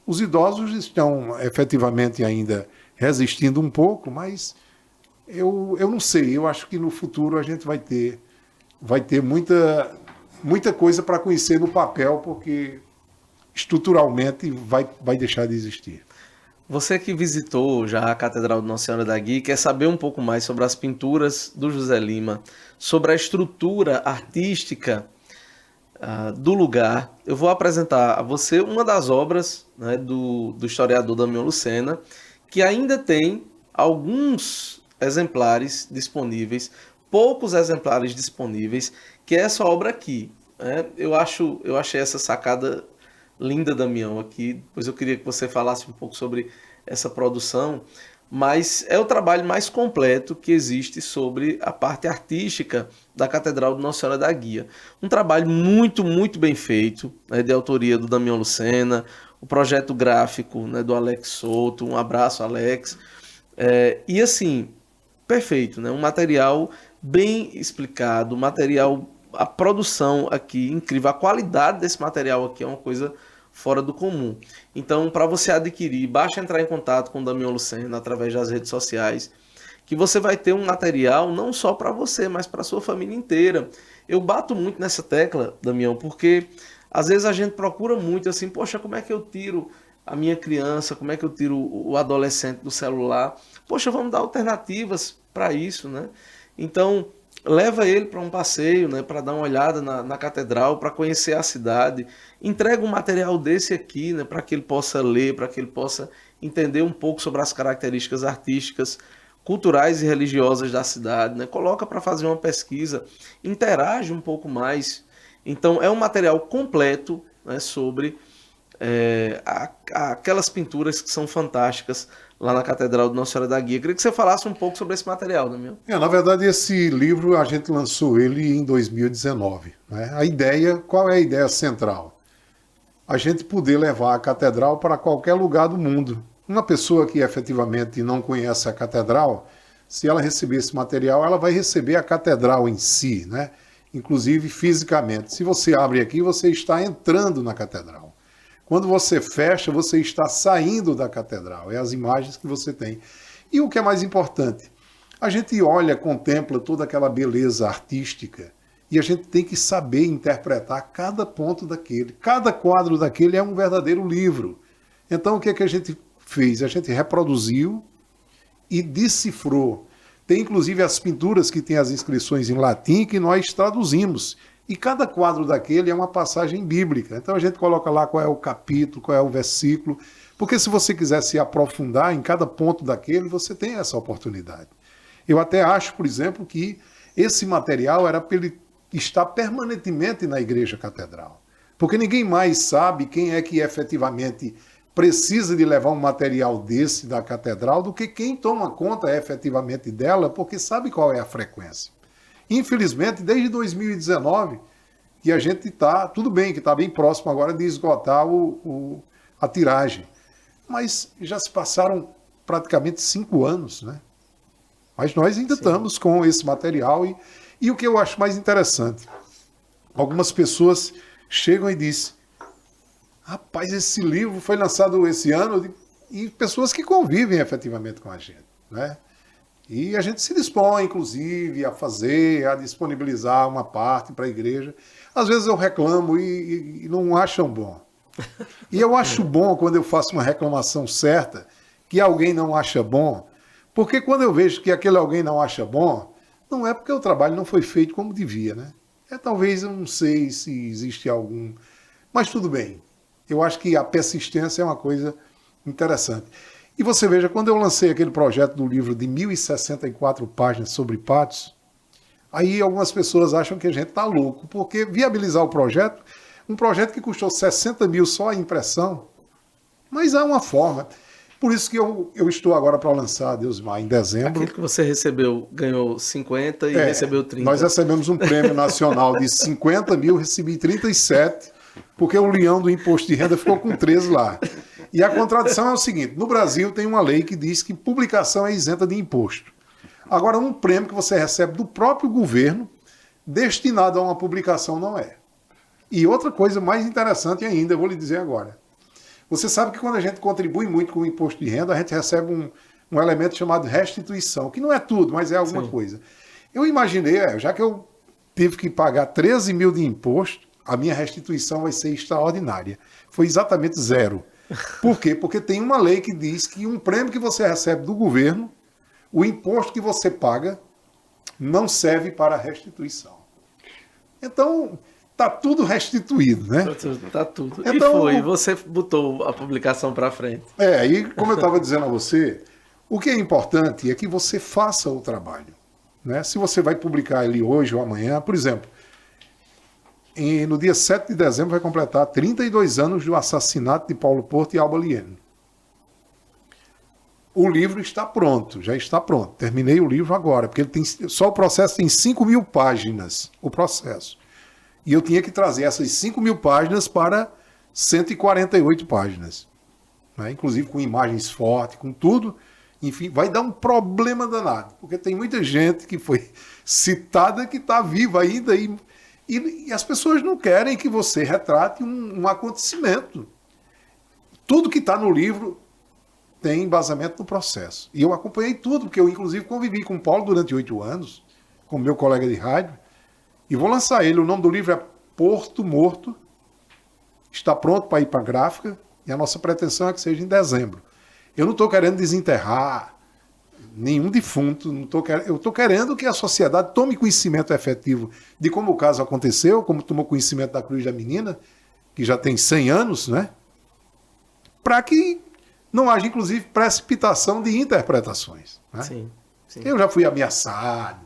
Os idosos estão efetivamente ainda resistindo um pouco, mas eu não sei, eu acho que no futuro a gente vai ter muita coisa para conhecer no papel, porque estruturalmente vai deixar de existir. Você que visitou já a Catedral de Nossa Senhora da Guia, quer saber um pouco mais sobre as pinturas do José Lima, sobre a estrutura artística do lugar, eu vou apresentar a você uma das obras, né, do historiador Damião Lucena, que ainda tem alguns exemplares disponíveis, poucos exemplares disponíveis, que é essa obra aqui. Né? Eu achei essa sacada linda, Damião, aqui. Depois eu queria que você falasse um pouco sobre essa produção, mas é o trabalho mais completo que existe sobre a parte artística da Catedral de Nossa Senhora da Guia. Um trabalho muito, muito bem feito, né, de autoria do Damião Lucena, o projeto gráfico, né, do Alex Souto. Um abraço, Alex. E assim, perfeito, né? Um material bem explicado, a produção aqui incrível, a qualidade desse material aqui é uma coisa fora do comum. Então, para você adquirir, basta entrar em contato com o Damião Lucena através das redes sociais, que você vai ter um material não só para você, mas para a sua família inteira. Eu bato muito nessa tecla, Damião, porque às vezes a gente procura muito assim, poxa, como é que eu tiro a minha criança, como é que eu tiro o adolescente do celular? Poxa, vamos dar alternativas para isso, né? Então, leva ele para um passeio, né, para dar uma olhada na catedral, para conhecer a cidade, entrega um material desse aqui, né, para que ele possa ler, para que ele possa entender um pouco sobre as características artísticas, culturais e religiosas da cidade, né, coloca para fazer uma pesquisa, interage um pouco mais. Então é um material completo, né, sobre aquelas pinturas que são fantásticas lá na Catedral de Nossa Senhora da Guia. Queria que você falasse um pouco sobre esse material, Damião. Na verdade, esse livro a gente lançou ele em 2019. Né? Qual é a ideia central? A gente poder levar a catedral para qualquer lugar do mundo. Uma pessoa que efetivamente não conhece a catedral, se ela receber esse material, ela vai receber a catedral em si, né? Inclusive fisicamente. Se você abre aqui, você está entrando na catedral. Quando você fecha, você está saindo da catedral. É as imagens que você tem. E o que é mais importante? A gente olha, contempla toda aquela beleza artística e a gente tem que saber interpretar cada ponto daquele. Cada quadro daquele é um verdadeiro livro. Então, o que é que a gente fez? A gente reproduziu e decifrou. Tem, inclusive, as pinturas que têm as inscrições em latim que nós traduzimos. E cada quadro daquele é uma passagem bíblica. Então a gente coloca lá qual é o capítulo, qual é o versículo. Porque se você quiser se aprofundar em cada ponto daquele, você tem essa oportunidade. Eu até acho, por exemplo, que esse material era para ele estar permanentemente na Igreja Catedral. Porque ninguém mais sabe quem é que efetivamente precisa de levar um material desse da Catedral do que quem toma conta efetivamente dela, porque sabe qual é a frequência. Infelizmente, desde 2019, que a gente está, tudo bem, que está bem próximo agora de esgotar a tiragem. Mas já se passaram praticamente 5 anos, né? Mas nós ainda estamos com esse material. E o que eu acho mais interessante, algumas pessoas chegam e dizem, rapaz, esse livro foi lançado esse ano, e pessoas que convivem efetivamente com a gente, né? E a gente se dispõe, inclusive, a disponibilizar uma parte para a igreja. Às vezes eu reclamo e não acham bom. E eu acho bom quando eu faço uma reclamação certa, que alguém não acha bom, porque quando eu vejo que aquele alguém não acha bom, não é porque o trabalho não foi feito como devia, né? Talvez, eu não sei se existe algum... Mas tudo bem. Eu acho que a persistência é uma coisa interessante. E você veja, quando eu lancei aquele projeto do livro de 1064 páginas sobre Patos, aí algumas pessoas acham que a gente está louco, porque viabilizar o projeto, um projeto que custou 60 mil só a impressão, mas há uma forma. Por isso que eu estou agora para lançar, Deusmar, em dezembro. Aquilo que você recebeu, ganhou 50 e recebeu 30. Nós recebemos um prêmio nacional de 50 mil, recebi 37, porque o leão do imposto de renda ficou com 13 lá. E a contradição é o seguinte, no Brasil tem uma lei que diz que publicação é isenta de imposto. Agora, um prêmio que você recebe do próprio governo, destinado a uma publicação, não é. E outra coisa mais interessante ainda, eu vou lhe dizer agora. Você sabe que quando a gente contribui muito com o imposto de renda, a gente recebe um elemento chamado restituição, que não é tudo, mas é alguma coisa. Eu imaginei, já que eu tive que pagar 13 mil de imposto, a minha restituição vai ser extraordinária. Foi exatamente 0. Por quê? Porque tem uma lei que diz que um prêmio que você recebe do governo, o imposto que você paga, não serve para restituição. Então, está tudo restituído, né? Está tudo. Então, e você botou a publicação para frente. E como eu estava dizendo a você, o que é importante é que você faça o trabalho, né? Se você vai publicar ele hoje ou amanhã, por exemplo, no dia 7 de dezembro vai completar 32 anos do assassinato de Paulo Porto e Alba Liene. O livro está pronto, já está pronto. Terminei o livro agora, porque ele tem, só o processo tem 5 mil páginas, o processo. E eu tinha que trazer essas 5 mil páginas para 148 páginas. Né? Inclusive com imagens fortes, com tudo. Enfim, vai dar um problema danado, porque tem muita gente que foi citada que está viva ainda e as pessoas não querem que você retrate um acontecimento. Tudo que está no livro tem embasamento no processo. E eu acompanhei tudo, porque eu inclusive convivi com o Paulo durante 8 anos, com meu colega de rádio, e vou lançar ele. O nome do livro é Porto Morto, está pronto para ir para a gráfica, e a nossa pretensão é que seja em dezembro. Eu não estou querendo desenterrar nenhum defunto, eu estou querendo que a sociedade tome conhecimento efetivo de como o caso aconteceu, como tomou conhecimento da Cruz da Menina, que já tem 100 anos, né? Para que não haja, inclusive, precipitação de interpretações. Né? Sim. Eu já fui ameaçado,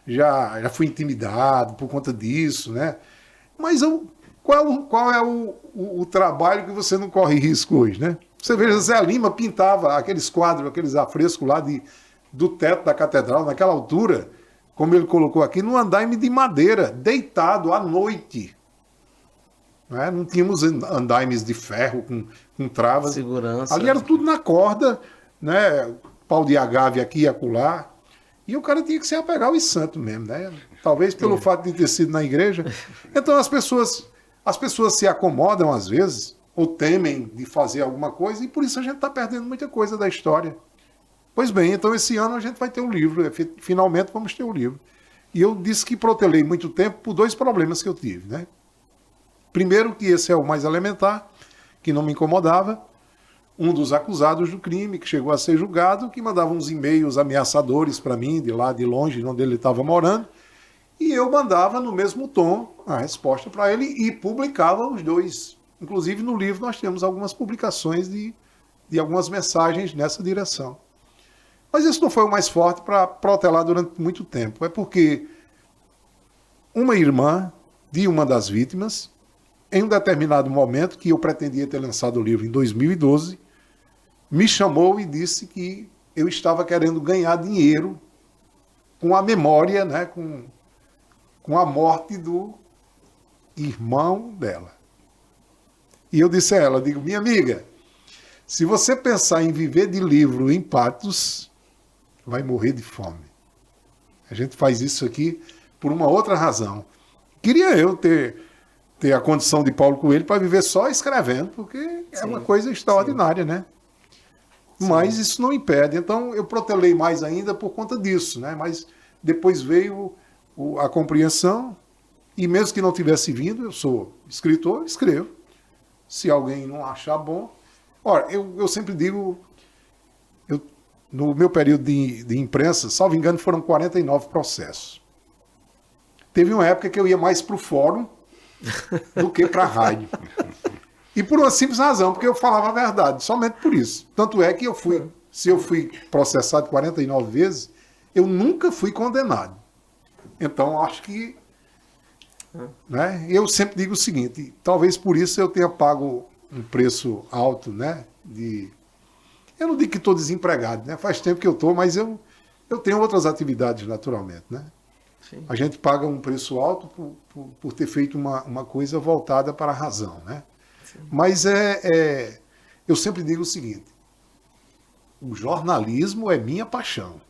já fui intimidado por conta disso, né? Mas qual é o trabalho que você não corre risco hoje, né? Você veja, Zé Lima pintava aqueles quadros, aqueles afrescos lá do teto da catedral, naquela altura, como ele colocou aqui, num andaime de madeira, deitado à noite. Não tínhamos andaimes de ferro com travas. Segurança. Ali era tudo na corda, né? Pau de agave aqui e acolá. E o cara tinha que se apegar aos santos mesmo, né? Talvez pelo fato de ter sido na igreja. Então as pessoas se acomodam às vezes, ou temem de fazer alguma coisa, e por isso a gente está perdendo muita coisa da história. Pois bem, então esse ano a gente vai ter um livro, finalmente vamos ter um livro. E eu disse que protelei muito tempo por 2 problemas que eu tive, né? Primeiro, que esse é o mais elementar, que não me incomodava. Um dos acusados do crime, que chegou a ser julgado, que mandava uns e-mails ameaçadores para mim, de lá de longe, onde ele estava morando, e eu mandava no mesmo tom a resposta para ele e publicava os 2. Inclusive, no livro nós temos algumas publicações de algumas mensagens nessa direção. Mas isso não foi o mais forte para protelar durante muito tempo. É porque uma irmã de uma das vítimas, em um determinado momento, que eu pretendia ter lançado o livro em 2012, me chamou e disse que eu estava querendo ganhar dinheiro com a memória, né, com a morte do irmão dela. E eu disse a ela, digo, minha amiga, se você pensar em viver de livro em Patos, vai morrer de fome. A gente faz isso aqui por uma outra razão. Queria eu ter a condição de Paulo Coelho para viver só escrevendo, porque é uma coisa extraordinária, né? Mas isso não impede. Então eu protelei mais ainda por conta disso, né? Mas depois veio a compreensão, e mesmo que não tivesse vindo, eu sou escritor, escrevo. Se alguém não achar bom... Ora, eu sempre digo, no meu período de imprensa, salvo engano, foram 49 processos. Teve uma época que eu ia mais para o fórum do que para a rádio. E por uma simples razão, porque eu falava a verdade, somente por isso. Tanto é que se eu fui processado 49 vezes, eu nunca fui condenado. Então, acho que... Né, eu sempre digo o seguinte, talvez por isso eu tenha pago um preço alto, né? Eu não digo que estou desempregado, né? Faz tempo que eu estou, mas eu tenho outras atividades, naturalmente, né? Sim. A gente paga um preço alto por ter feito uma coisa voltada para a razão, né? Sim. Mas eu sempre digo o seguinte, o jornalismo é minha paixão.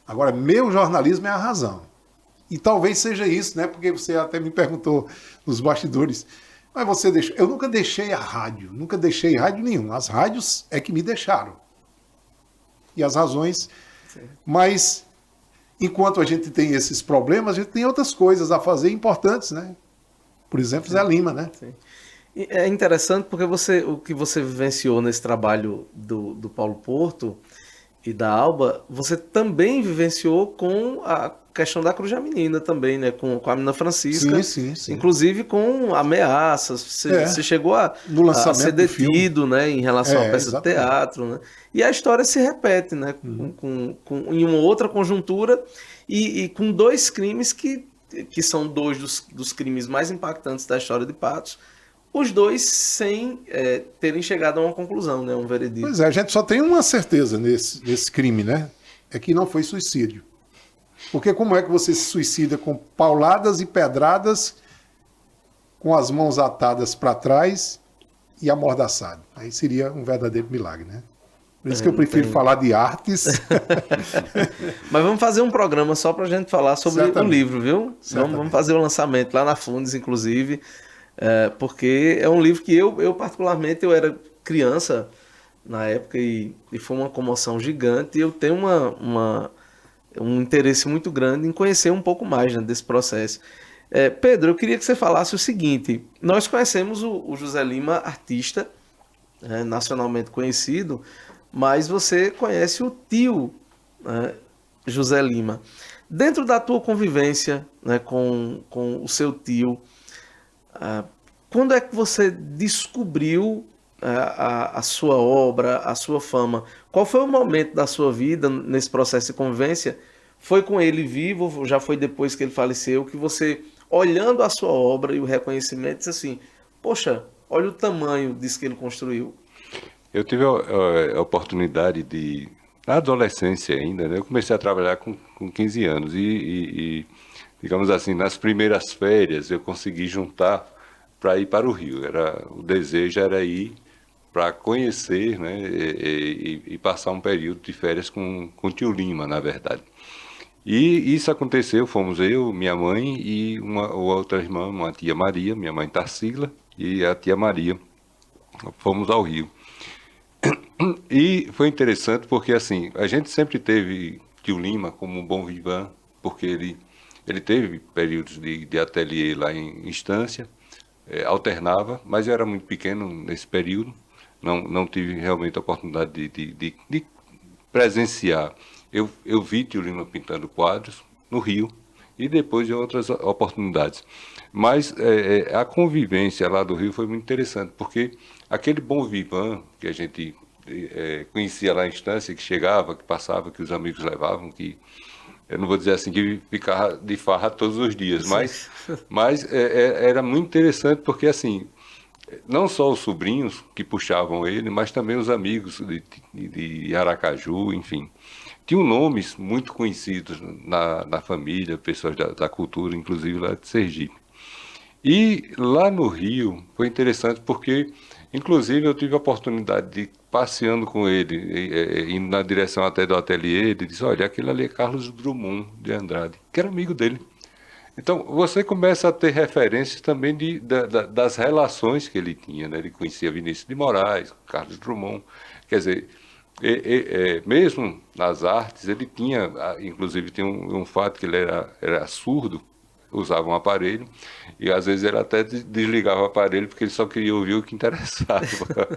Agora, meu jornalismo é a razão. E talvez seja isso, né? Porque você até me perguntou nos bastidores, mas você deixou... Eu nunca deixei a rádio, nunca deixei rádio nenhum. As rádios é que me deixaram. E as razões... Sim. Mas, enquanto a gente tem esses problemas, a gente tem outras coisas a fazer importantes, né? Por exemplo, Zé Lima, né? Sim. É interessante porque o que você vivenciou nesse trabalho do Paulo Porto e da Alba, você também vivenciou com a questão da Cruz da Menina também, né? Com a Menina Francisca. Sim. Inclusive com ameaças. Você chegou a ser detido, né? Em relação à peça de teatro, né? E a história se repete, né? Em uma outra conjuntura e com 2 crimes que são 2 dos crimes mais impactantes da história de Patos. Os 2 sem terem chegado a uma conclusão, né? Um veredito. Pois é, a gente só tem uma certeza nesse crime, né? É que não foi suicídio. Porque como é que você se suicida com pauladas e pedradas, com as mãos atadas para trás e amordaçado? Aí seria um verdadeiro milagre, né? Por isso que eu prefiro falar de artes. Mas vamos fazer um programa só para a gente falar sobre o livro, viu? Vamos fazer o lançamento lá na Fundes, inclusive, porque é um livro que eu particularmente, eu era criança na época e foi uma comoção gigante, e eu tenho um interesse muito grande em conhecer um pouco mais, né, desse processo. Pedro, eu queria que você falasse o seguinte, nós conhecemos o José Lima, artista, nacionalmente conhecido, mas você conhece o tio né, José Lima, dentro da tua convivência, né, com o seu tio, quando é que você descobriu a sua obra, a sua fama? Qual foi o momento da sua vida nesse processo de convivência? Foi com ele vivo, já foi depois que ele faleceu, que você, olhando a sua obra e o reconhecimento, disse assim, poxa, olha o tamanho disso que ele construiu. Eu tive a oportunidade de, na adolescência ainda, né, eu comecei a trabalhar com 15 anos e, digamos assim, nas primeiras férias eu consegui juntar para ir para o Rio. O desejo era ir para conhecer, né, e passar um período de férias com o tio Lima, na verdade. E isso aconteceu, fomos eu, minha mãe e uma outra irmã, uma tia Maria, minha mãe Tarsila e a tia Maria. Fomos ao Rio. E foi interessante porque, assim, a gente sempre teve tio Lima como um bom vivan, porque ele teve períodos de ateliê lá em Estância, alternava, mas eu era muito pequeno nesse período, não tive realmente a oportunidade de presenciar. Eu vi tio Lima pintando quadros no Rio e depois em outras oportunidades. Mas a convivência lá do Rio foi muito interessante, porque aquele bom vivan que a gente conhecia lá em Estância, que chegava, que passava, que os amigos levavam, que eu não vou dizer assim que ficava de farra todos os dias, mas era muito interessante porque, assim, não só os sobrinhos que puxavam ele, mas também os amigos de Aracaju, enfim. Tinham nomes muito conhecidos na família, pessoas da cultura, inclusive lá de Sergipe. E lá no Rio foi interessante porque, inclusive, eu tive a oportunidade de, passeando com ele, indo na direção até do ateliê, ele disse, olha, aquele ali é Carlos Drummond de Andrade, que era amigo dele. Então, você começa a ter referências também das relações que ele tinha, né? Ele conhecia Vinícius de Moraes, Carlos Drummond, quer dizer, mesmo nas artes, ele tinha, inclusive tem um fato que ele era surdo, usava um aparelho, e às vezes ele até desligava o aparelho porque ele só queria ouvir o que interessava.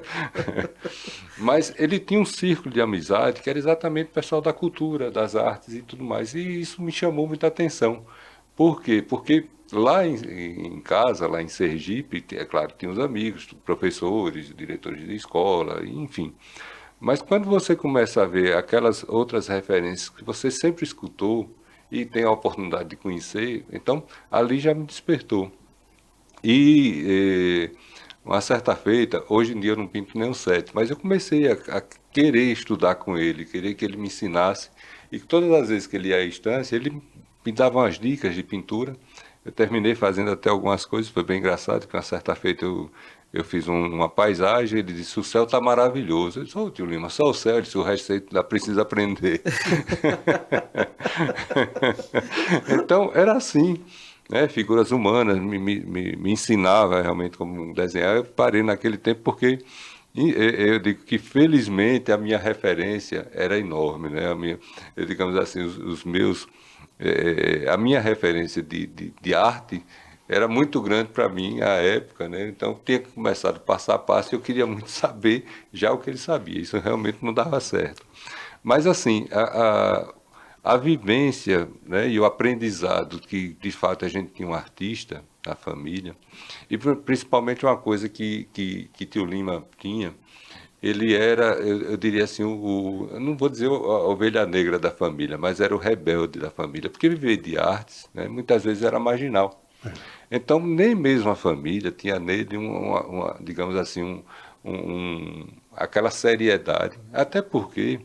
Mas ele tinha um círculo de amizade que era exatamente o pessoal da cultura, das artes e tudo mais, e isso me chamou muita atenção. Por quê? Porque lá em casa, lá em Sergipe, é claro, tinha os amigos, professores, diretores de escola, enfim. Mas quando você começa a ver aquelas outras referências que você sempre escutou e tem a oportunidade de conhecer, então ali já me despertou. E uma certa feita, hoje em dia eu não pinto nem um sete, mas eu comecei a querer estudar com ele, querer que ele me ensinasse, e todas as vezes que ele ia à Estância, ele me dava umas dicas de pintura. Eu terminei fazendo até algumas coisas, foi bem engraçado, que uma certa feita eu fiz uma paisagem, ele disse, o céu está maravilhoso. Eu disse, ô tio Lima, só o céu, ele disse, o resto você ainda precisa aprender. Então, era assim, né? Figuras humanas, me ensinava realmente como desenhar. Eu parei naquele tempo porque eu digo que, felizmente, a minha referência era enorme, né? Digamos assim, os meus... a minha referência de arte era muito grande para mim à época, né? Então tinha começado passo a passo e eu queria muito saber já o que ele sabia. Isso realmente não dava certo. Mas assim, a vivência, né, e o aprendizado que de fato a gente tinha um artista na família, e principalmente uma coisa que tio Lima tinha, ele era, eu diria assim, eu não vou dizer a ovelha negra da família, mas era o rebelde da família, porque viver de artes, né, muitas vezes era marginal. Então, nem mesmo a família tinha nele digamos assim, aquela seriedade, até porque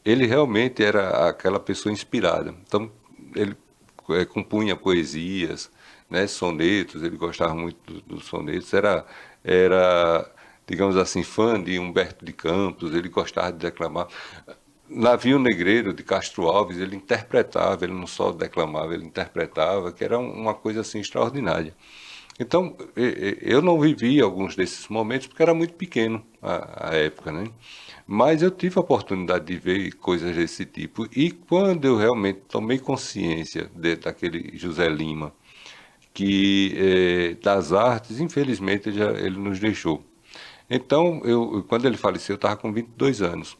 ele realmente era aquela pessoa inspirada. Então, ele compunha poesias, né, sonetos, ele gostava muito dos sonetos, era digamos assim, fã de Humberto de Campos, ele gostava de declamar. Navio Negreiro, de Castro Alves, ele interpretava, ele não só declamava, ele interpretava, que era uma coisa assim extraordinária. Então, eu não vivi alguns desses momentos porque era muito pequeno à época, né? Mas eu tive a oportunidade de ver coisas desse tipo. E quando eu realmente tomei consciência daquele José Lima, que das artes, infelizmente, ele nos deixou. Então, quando ele faleceu, eu estava com 22 anos.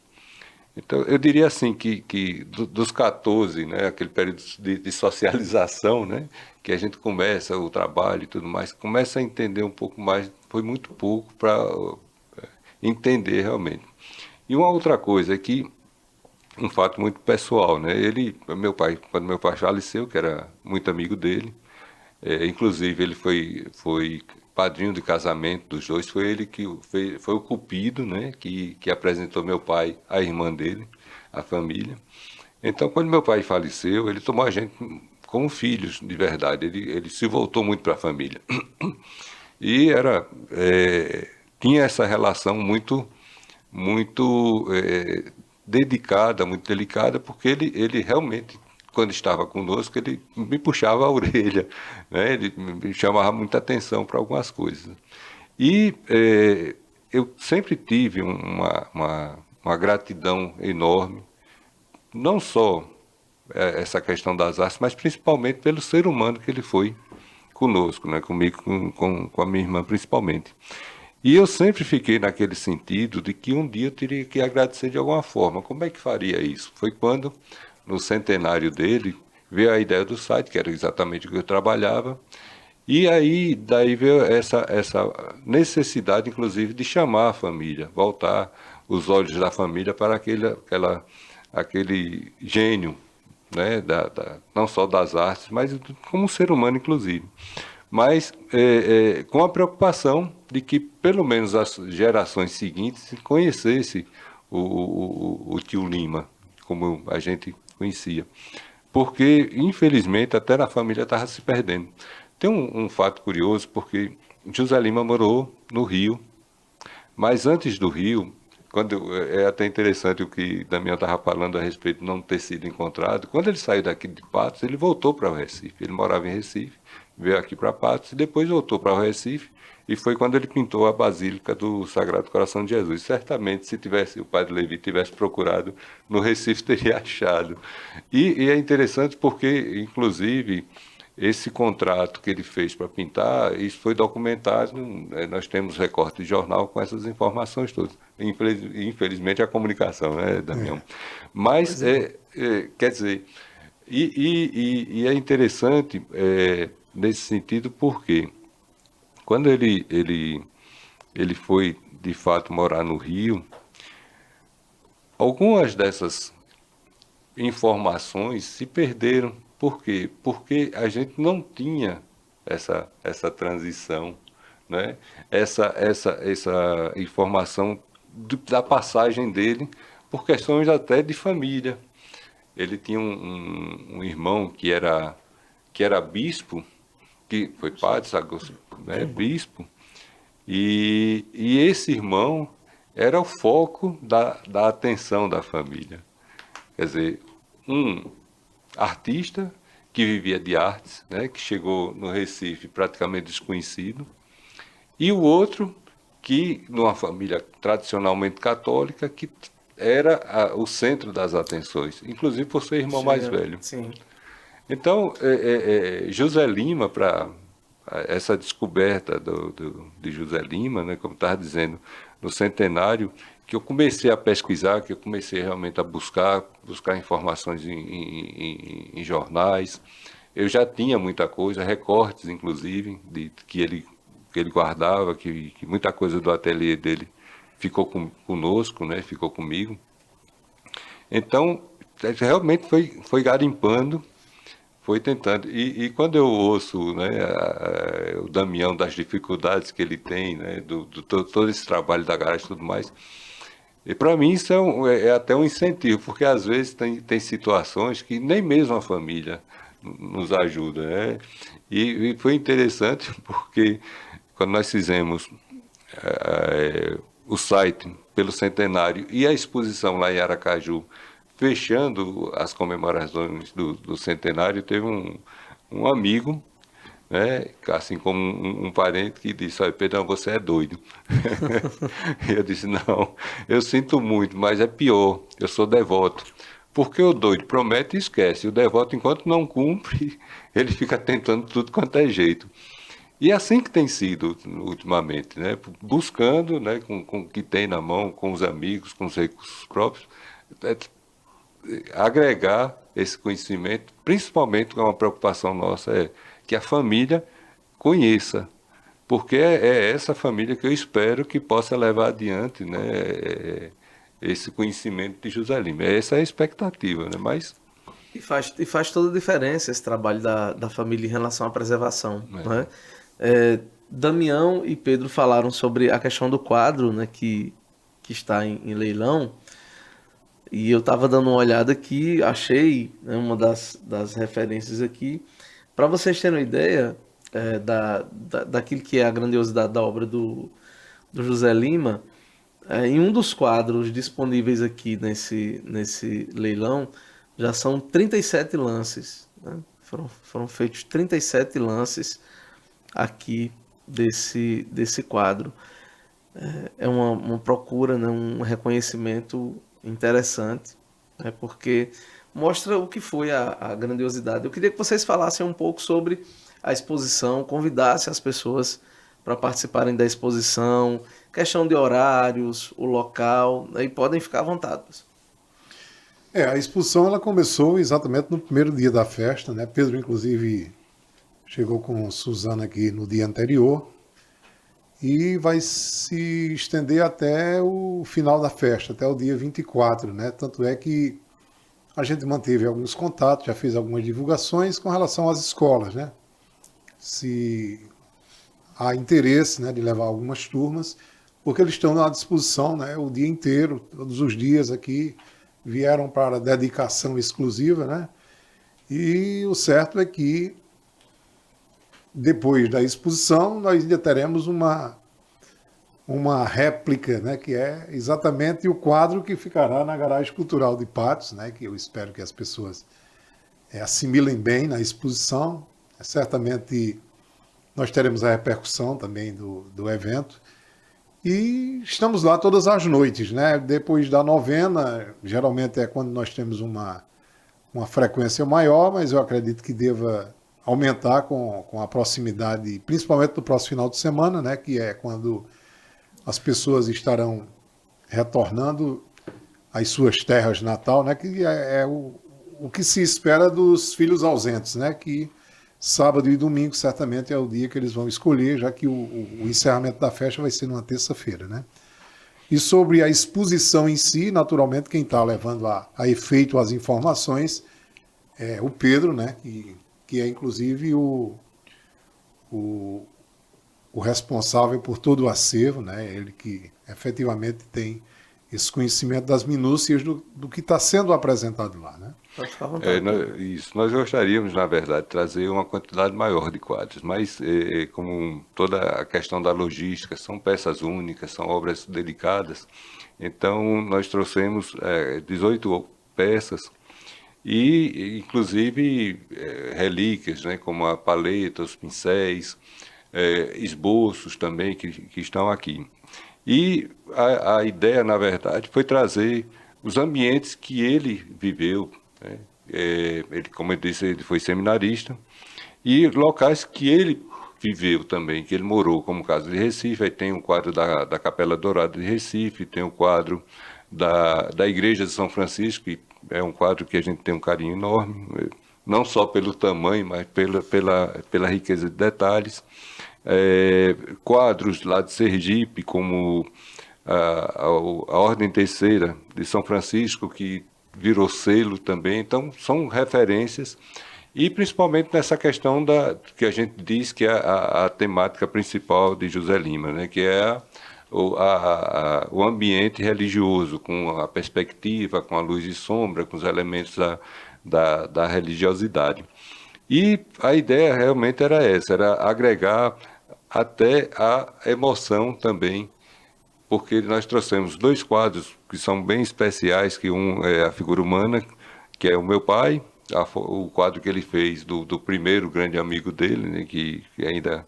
Então, eu diria assim que dos 14, né, aquele período de socialização, né, que a gente começa o trabalho e tudo mais, começa a entender um pouco mais, foi muito pouco para entender realmente. E uma outra coisa é que, um fato muito pessoal, né, quando meu pai faleceu, que era muito amigo dele, inclusive ele foi padrinho de casamento dos dois, foi ele que foi o Cupido, né, que apresentou meu pai à irmã dele, à família. Então, quando meu pai faleceu, ele tomou a gente como filhos, de verdade. Ele se voltou muito para a família. E tinha essa relação muito dedicada, muito delicada, porque ele realmente, quando estava conosco, ele me puxava a orelha, né? Ele me chamava muita atenção para algumas coisas. E eu sempre tive uma gratidão enorme, não só essa questão das artes, mas principalmente pelo ser humano que ele foi conosco, né? Comigo, com a minha irmã principalmente. E eu sempre fiquei naquele sentido de que um dia eu teria que agradecer de alguma forma. Como é que faria isso? Foi quando, no centenário dele, veio a ideia do site, que era exatamente o que eu trabalhava, e aí daí veio essa necessidade, inclusive, de chamar a família, voltar os olhos da família para aquele gênio, né, não só das artes, mas como ser humano, inclusive. Mas com a preocupação de que, pelo menos, as gerações seguintes conhecessem o tio Lima, como a gente conhecia. Porque, infelizmente, até na família estava se perdendo. Tem um fato curioso, porque José Lima morou no Rio, mas antes do Rio, é até interessante o que Damião estava falando a respeito de não ter sido encontrado, quando ele saiu daqui de Patos, ele voltou para o Recife. Ele morava em Recife, veio aqui para Patos e depois voltou para o Recife, e foi quando ele pintou a Basílica do Sagrado Coração de Jesus. Certamente, se o padre Levi tivesse procurado no Recife, teria achado. E é interessante porque, inclusive, esse contrato que ele fez para pintar, isso foi documentado, nós temos recorte de jornal com essas informações todas. Infelizmente, a comunicação, né, Damião? Mas, quer dizer, e é interessante nesse sentido porque quando ele foi, de fato, morar no Rio, algumas dessas informações se perderam. Por quê? Porque a gente não tinha essa transição, né? Essa informação da passagem dele, por questões até de família. Ele tinha um irmão que era bispo, que foi padre, né? Bispo, e esse irmão era o foco da atenção da família. Quer dizer, um artista que vivia de artes, né, que chegou no Recife praticamente desconhecido, e o outro que, numa família tradicionalmente católica, que era o centro das atenções, inclusive por ser irmão mais velho. Sim. Então, José Lima, para essa descoberta de José Lima, né, como estava dizendo, no centenário, que eu comecei a pesquisar, que eu comecei realmente a buscar informações em jornais. Eu já tinha muita coisa, recortes, inclusive, que ele guardava, que muita coisa do ateliê dele ficou conosco, né, ficou comigo. Então, realmente foi garimpando, foi tentando. E quando eu ouço, né, o Damião, das dificuldades que ele tem, né, todo esse trabalho da garagem e tudo mais, e para mim isso é até um incentivo, porque às vezes tem situações que nem mesmo a família nos ajuda, né? E foi interessante porque quando nós fizemos o site pelo centenário e a exposição lá em Aracaju, fechando as comemorações do centenário, teve um amigo, né, assim como um parente, que disse: olha, Pedrão, você é doido. E eu disse: não, eu sinto muito, mas é pior, eu sou devoto. Porque o doido promete e esquece, o devoto, enquanto não cumpre, ele fica tentando tudo quanto é jeito. E é assim que tem sido ultimamente, né? Buscando, né, com o que tem na mão, com os amigos, com os recursos próprios, agregar esse conhecimento, principalmente uma preocupação nossa é que a família conheça, porque é essa família que eu espero que possa levar adiante, né, esse conhecimento de José Lima. Essa é a expectativa, né? Mas... E faz toda a diferença esse trabalho da família em relação à preservação. Né? Damião e Pedro falaram sobre a questão do quadro, né, que está em leilão, e eu estava dando uma olhada aqui, achei, né, uma das referências aqui, para vocês terem uma ideia daquilo que é a grandiosidade da obra do José Lima. Em um dos quadros disponíveis aqui nesse leilão, já são 37 lances. Né? Foram feitos 37 lances aqui desse quadro. É uma procura, né? Um reconhecimento interessante, né? Porque mostra o que foi a grandiosidade. Eu queria que vocês falassem um pouco sobre a exposição, convidassem as pessoas para participarem da exposição, questão de horários, o local, né? E podem ficar à vontade. A exposição ela começou exatamente no primeiro dia da festa, né? Pedro, inclusive, chegou com Suzana aqui no dia anterior e vai se estender até o final da festa, até o dia 24, né? Tanto é que a gente manteve alguns contatos, já fez algumas divulgações com relação às escolas, né? Se há interesse, né, de levar algumas turmas, porque eles estão à disposição, né, o dia inteiro, todos os dias aqui, vieram para dedicação exclusiva, né? E o certo é que depois da exposição nós ainda teremos uma réplica, né, que é exatamente o quadro que ficará na Garagem Cultural de Patos, né, que eu espero que as pessoas assimilem bem na exposição. Certamente nós teremos a repercussão também do evento. E estamos lá todas as noites, né? Depois da novena, geralmente é quando nós temos uma frequência maior, mas eu acredito que deva aumentar com a proximidade, principalmente no próximo final de semana, né? Que é quando as pessoas estarão retornando às suas terras natal, né? Que é o que se espera dos filhos ausentes, né? Que sábado e domingo certamente é o dia que eles vão escolher, já que o encerramento da festa vai ser numa terça-feira, né? E sobre a exposição em si, naturalmente, quem está levando a efeito as informações é o Pedro, né? Que é inclusive o responsável por todo o acervo, né? Ele que efetivamente tem esse conhecimento das minúcias do que está sendo apresentado lá, né? Pode ficar à vontade. Nós gostaríamos, na verdade, trazer uma quantidade maior de quadros, mas como toda a questão da logística, são peças únicas, são obras delicadas, então nós trouxemos 18 peças e, inclusive, relíquias, né, como a paleta, os pincéis, esboços também que estão aqui. E a ideia, na verdade, foi trazer os ambientes que ele viveu, né? Ele, como eu disse, ele foi seminarista, e locais que ele viveu também, que ele morou, como o caso de Recife. Aí tem um quadro da Capela Dourada de Recife, tem o quadro da Igreja de São Francisco, que é um quadro que a gente tem um carinho enorme, não só pelo tamanho, mas pela riqueza de detalhes. Quadros lá de Sergipe, como a Ordem Terceira de São Francisco, que virou selo também. Então, são referências, e principalmente nessa questão que a gente diz que é a temática principal de José Lima, né? Que é o ambiente religioso, com a perspectiva, com a luz e sombra, com os elementos da religiosidade. E a ideia realmente era essa, era agregar até a emoção também, porque nós trouxemos 2 quadros que são bem especiais, que um é a figura humana, que é o meu pai, o quadro que ele fez do primeiro grande amigo dele, né, que ainda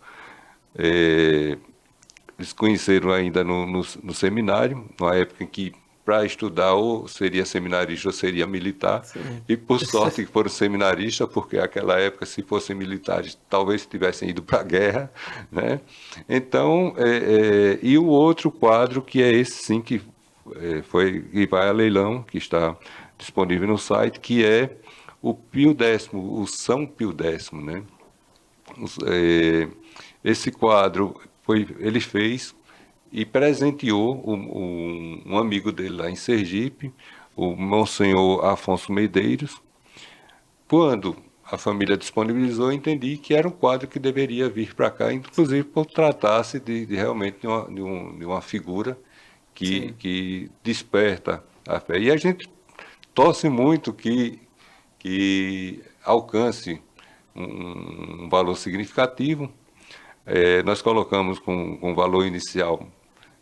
eles conheceram ainda no seminário, numa época em que, para estudar, ou seria seminarista ou seria militar. Sim. E por sorte que foram seminaristas, porque naquela época, se fossem militares, talvez tivessem ido para a guerra, né? Então, e o outro quadro, que é esse sim, que e vai a leilão, que está disponível no site, que é o Pio X, o São Pio X, né? Esse quadro ele fez e presenteou um amigo dele lá em Sergipe, o Monsenhor Afonso Medeiros. Quando a família disponibilizou, eu entendi que era um quadro que deveria vir para cá, inclusive por tratar-se de realmente de uma figura que desperta a fé. E a gente torce muito que alcance um valor significativo. Nós colocamos com um valor inicial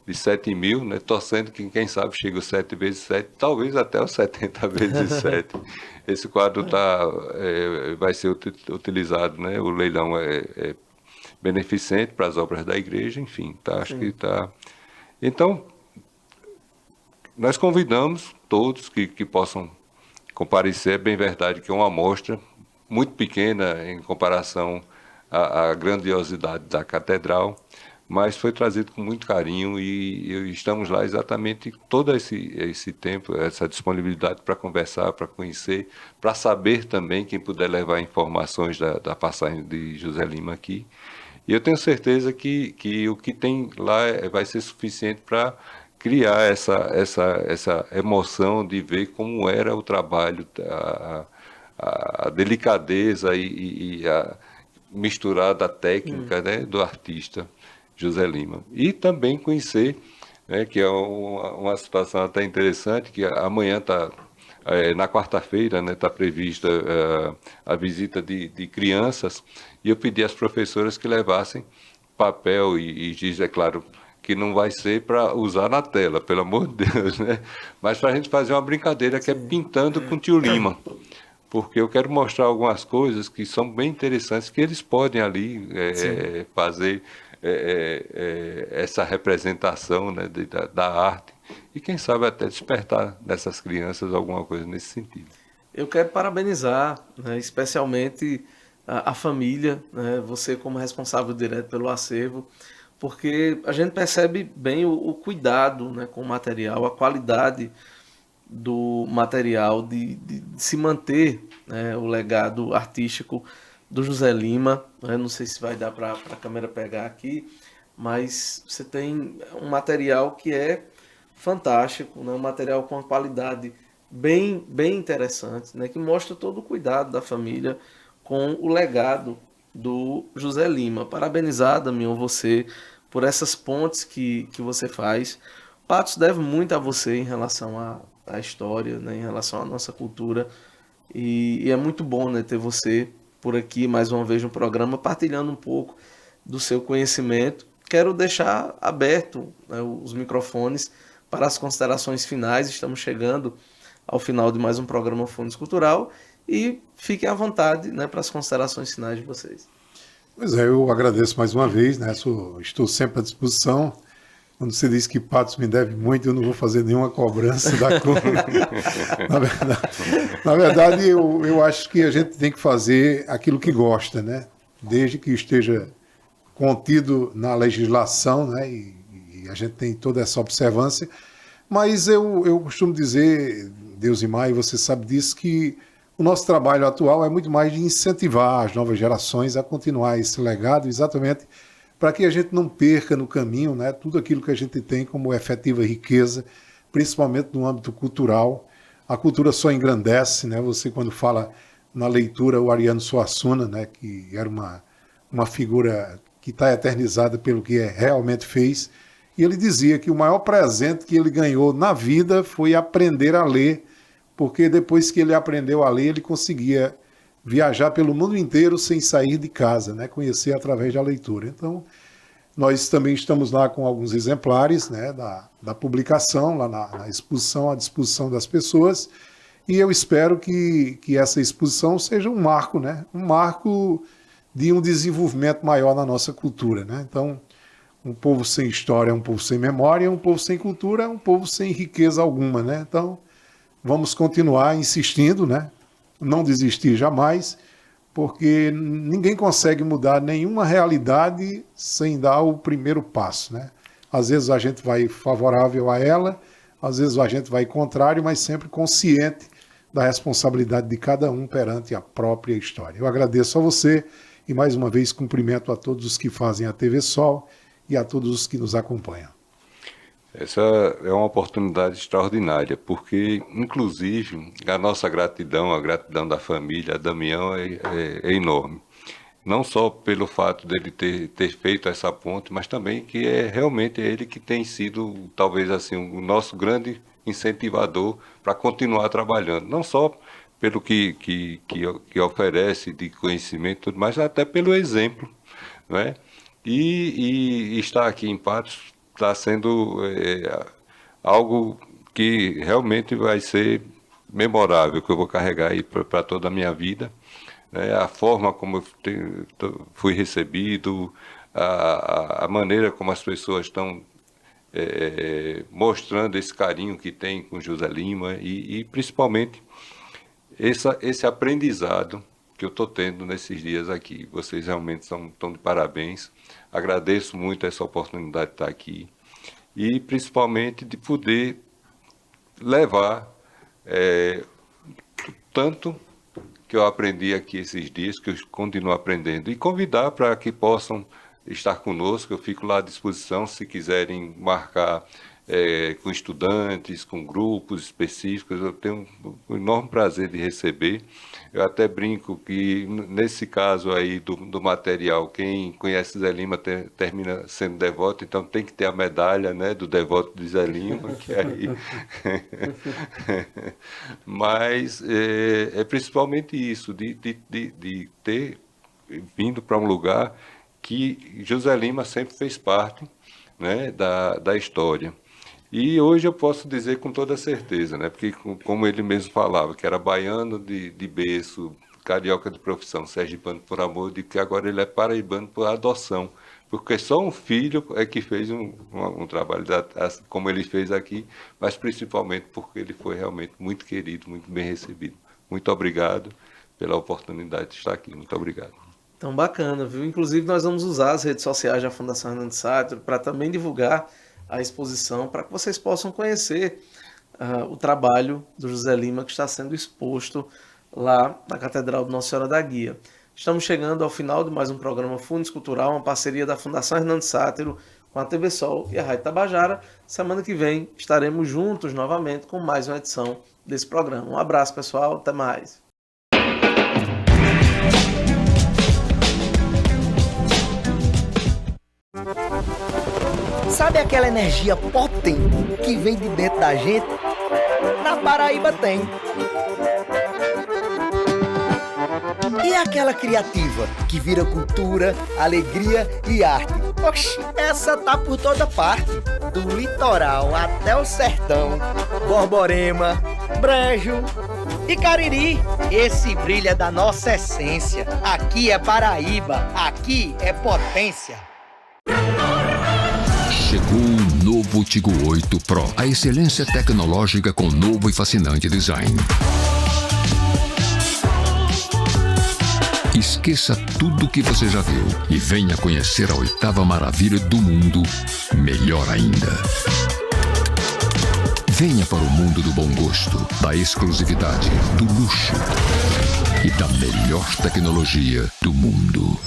de 7 mil, né, torcendo que, quem sabe, chega os 7 vezes 7, talvez até os 70 vezes 7. Esse quadro vai ser utilizado, né, o leilão é beneficente para as obras da igreja, enfim, acho que está... Então, nós convidamos todos que possam comparecer. É bem verdade que é uma amostra muito pequena em comparação à grandiosidade da catedral, mas foi trazido com muito carinho e estamos lá exatamente todo esse tempo, essa disponibilidade para conversar, para conhecer, para saber também, quem puder levar informações da passagem de José Lima aqui. E eu tenho certeza que o que tem lá vai ser suficiente para criar essa emoção de ver como era o trabalho, a delicadeza e a misturada técnica, né, do artista José Lima. E também conhecer, né, que é uma situação até interessante, que amanhã na quarta-feira, né, está prevista a visita de crianças, e eu pedi às professoras que levassem papel e giz, é claro, que não vai ser para usar na tela, pelo amor de Deus, né? Mas para a gente fazer uma brincadeira que é pintando com tio Lima, porque eu quero mostrar algumas coisas que são bem interessantes, que eles podem ali fazer essa representação, né, da arte, e quem sabe até despertar nessas crianças alguma coisa nesse sentido. Eu quero parabenizar, né, especialmente a família, né, você como responsável direto pelo acervo, porque a gente percebe bem o cuidado, né, com o material, a qualidade do material, de se manter, né, o legado artístico do José Lima. Eu não sei se vai dar para a câmera pegar aqui, mas você tem um material que é fantástico, né, um material com uma qualidade bem interessante, né, que mostra todo o cuidado da família com o legado do José Lima. Parabenizar, Damião, você por essas pontes que você faz. Patos deve muito a você em relação à história, né, em relação à nossa cultura, e é muito bom, né, ter você por aqui mais uma vez no programa, partilhando um pouco do seu conhecimento. Quero deixar aberto, né, os microfones para as considerações finais. Estamos chegando ao final de mais um programa Funis Cultural, e fiquem à vontade, né, para as considerações finais de vocês. Pois é, eu agradeço mais uma vez, né? Estou sempre à disposição. Quando você diz que Patos me deve muito, eu não vou fazer nenhuma cobrança da conta. Na verdade eu acho que a gente tem que fazer aquilo que gosta, né? Desde que esteja contido na legislação, né? E a gente tem toda essa observância. Mas eu costumo dizer, Deusimar, e você sabe disso, que o nosso trabalho atual é muito mais de incentivar as novas gerações a continuar esse legado, exatamente para que a gente não perca no caminho, né, tudo aquilo que a gente tem como efetiva riqueza, principalmente no âmbito cultural. A cultura só engrandece, né? Você, quando fala na leitura, o Ariano Suassuna, né, que era uma figura que está eternizada pelo que realmente fez, e ele dizia que o maior presente que ele ganhou na vida foi aprender a ler, porque depois que ele aprendeu a ler, ele conseguia viajar pelo mundo inteiro sem sair de casa, né? Conhecer através da leitura. Então, nós também estamos lá com alguns exemplares, né, da publicação, lá na exposição, à disposição das pessoas, e eu espero que essa exposição seja um marco, né? Um marco de um desenvolvimento maior na nossa cultura, né? Então, um povo sem história é um povo sem memória, um povo sem cultura é um povo sem riqueza alguma, né? Então, vamos continuar insistindo, né? Não desistir jamais, porque ninguém consegue mudar nenhuma realidade sem dar o primeiro passo, né? Às vezes a gente vai favorável a ela, Às vezes a gente vai contrário, mas sempre consciente da responsabilidade de cada um perante a própria história. Eu agradeço a você e mais uma vez cumprimento a todos os que fazem a TV Sol e a todos os que nos acompanham. Essa é uma oportunidade extraordinária, porque, inclusive, a nossa gratidão, a gratidão da família, a Damião, é enorme. Não só pelo fato dele ter feito essa ponte, mas também que é realmente ele que tem sido, talvez assim, o nosso grande incentivador para continuar trabalhando. Não só pelo que oferece de conhecimento, tudo, mas até pelo exemplo, não é? E estar aqui em Patos está sendo algo que realmente vai ser memorável, que eu vou carregar aí para toda a minha vida. Né? A forma como eu fui recebido, a maneira como as pessoas estão mostrando esse carinho que tem com José Lima e principalmente esse aprendizado que eu estou tendo nesses dias aqui. Vocês realmente estão de parabéns. Agradeço muito essa oportunidade de estar aqui e principalmente de poder levar tanto que eu aprendi aqui esses dias, que eu continuo aprendendo, e convidar para que possam estar conosco. Eu fico lá à disposição se quiserem marcar com estudantes, com grupos específicos. Eu tenho um enorme prazer de receber. Eu até brinco que, nesse caso aí do material, quem conhece Zé Lima termina sendo devoto, então tem que ter a medalha, né, do devoto de Zé Lima, que aí... Mas é principalmente isso, de ter vindo para um lugar que José Lima sempre fez parte, né, da história. E hoje eu posso dizer com toda certeza, né? Porque como ele mesmo falava, que era baiano de berço, carioca de profissão, sergipano por amor, de que agora ele é paraibano por adoção, porque só um filho é que fez um trabalho como ele fez aqui, mas principalmente porque ele foi realmente muito querido, muito bem recebido. Muito obrigado pela oportunidade de estar aqui. Muito obrigado. Então, bacana, viu? Inclusive, nós vamos usar as redes sociais da Fundação Hernando Sátiro para também divulgar a exposição, para que vocês possam conhecer o trabalho do José Lima que está sendo exposto lá na Catedral de Nossa Senhora da Guia. Estamos chegando ao final de mais um programa Funes Cultural, uma parceria da Fundação Hernando Sátiro com a TV Sol e a Rádio Tabajara. Semana que vem estaremos juntos novamente com mais uma edição desse programa. Um abraço, pessoal, até mais. Sabe aquela energia potente que vem de dentro da gente? Na Paraíba tem. E aquela criativa que vira cultura, alegria e arte? Oxi, essa tá por toda parte. Do litoral até o sertão. Borborema, Brejo e Cariri. Esse brilha da nossa essência. Aqui é Paraíba, aqui é potência. Chegou o novo Tigo 8 Pro. A excelência tecnológica com novo e fascinante design. Esqueça tudo que você já viu e venha conhecer a 8ª maravilha do mundo, melhor ainda. Venha para o mundo do bom gosto, da exclusividade, do luxo e da melhor tecnologia do mundo.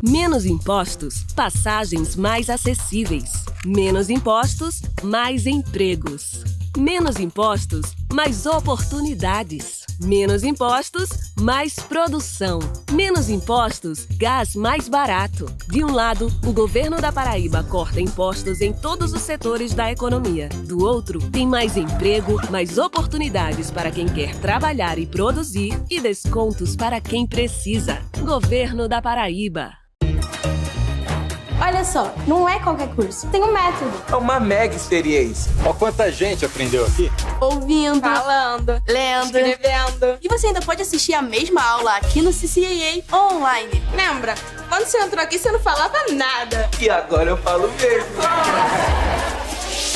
Menos impostos, passagens mais acessíveis. Menos impostos, mais empregos. Menos impostos, mais oportunidades. Menos impostos, mais produção. Menos impostos, gás mais barato. De um lado, o governo da Paraíba corta impostos em todos os setores da economia. Do outro, tem mais emprego, mais oportunidades para quem quer trabalhar e produzir e descontos para quem precisa. Governo da Paraíba. Olha só, não é qualquer curso, tem um método. É uma mega experiência. Olha quanta gente aprendeu aqui. Ouvindo, falando, lendo, escrevendo. E você ainda pode assistir a mesma aula aqui no CCAA online. Lembra? Quando você entrou aqui, você não falava nada. E agora eu falo mesmo.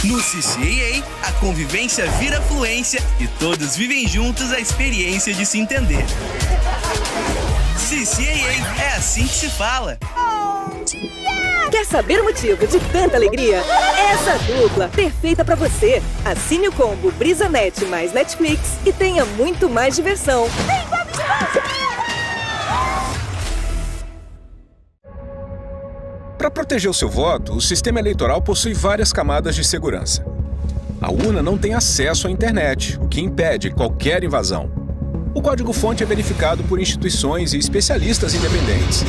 No CCAA, a convivência vira fluência e todos vivem juntos a experiência de se entender. CCAA, é assim que se fala. Bom dia! Quer saber o motivo de tanta alegria? Essa dupla, perfeita pra você. Assine o combo BrisaNet mais Netflix e tenha muito mais diversão. Para proteger o seu voto, o sistema eleitoral possui várias camadas de segurança. A urna não tem acesso à internet, o que impede qualquer invasão. O código-fonte é verificado por instituições e especialistas independentes.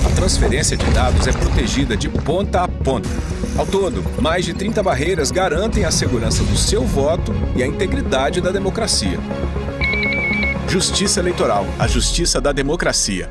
A transferência de dados é protegida de ponta a ponta. Ao todo, mais de 30 barreiras garantem a segurança do seu voto e a integridade da democracia. Justiça Eleitoral, a justiça da democracia.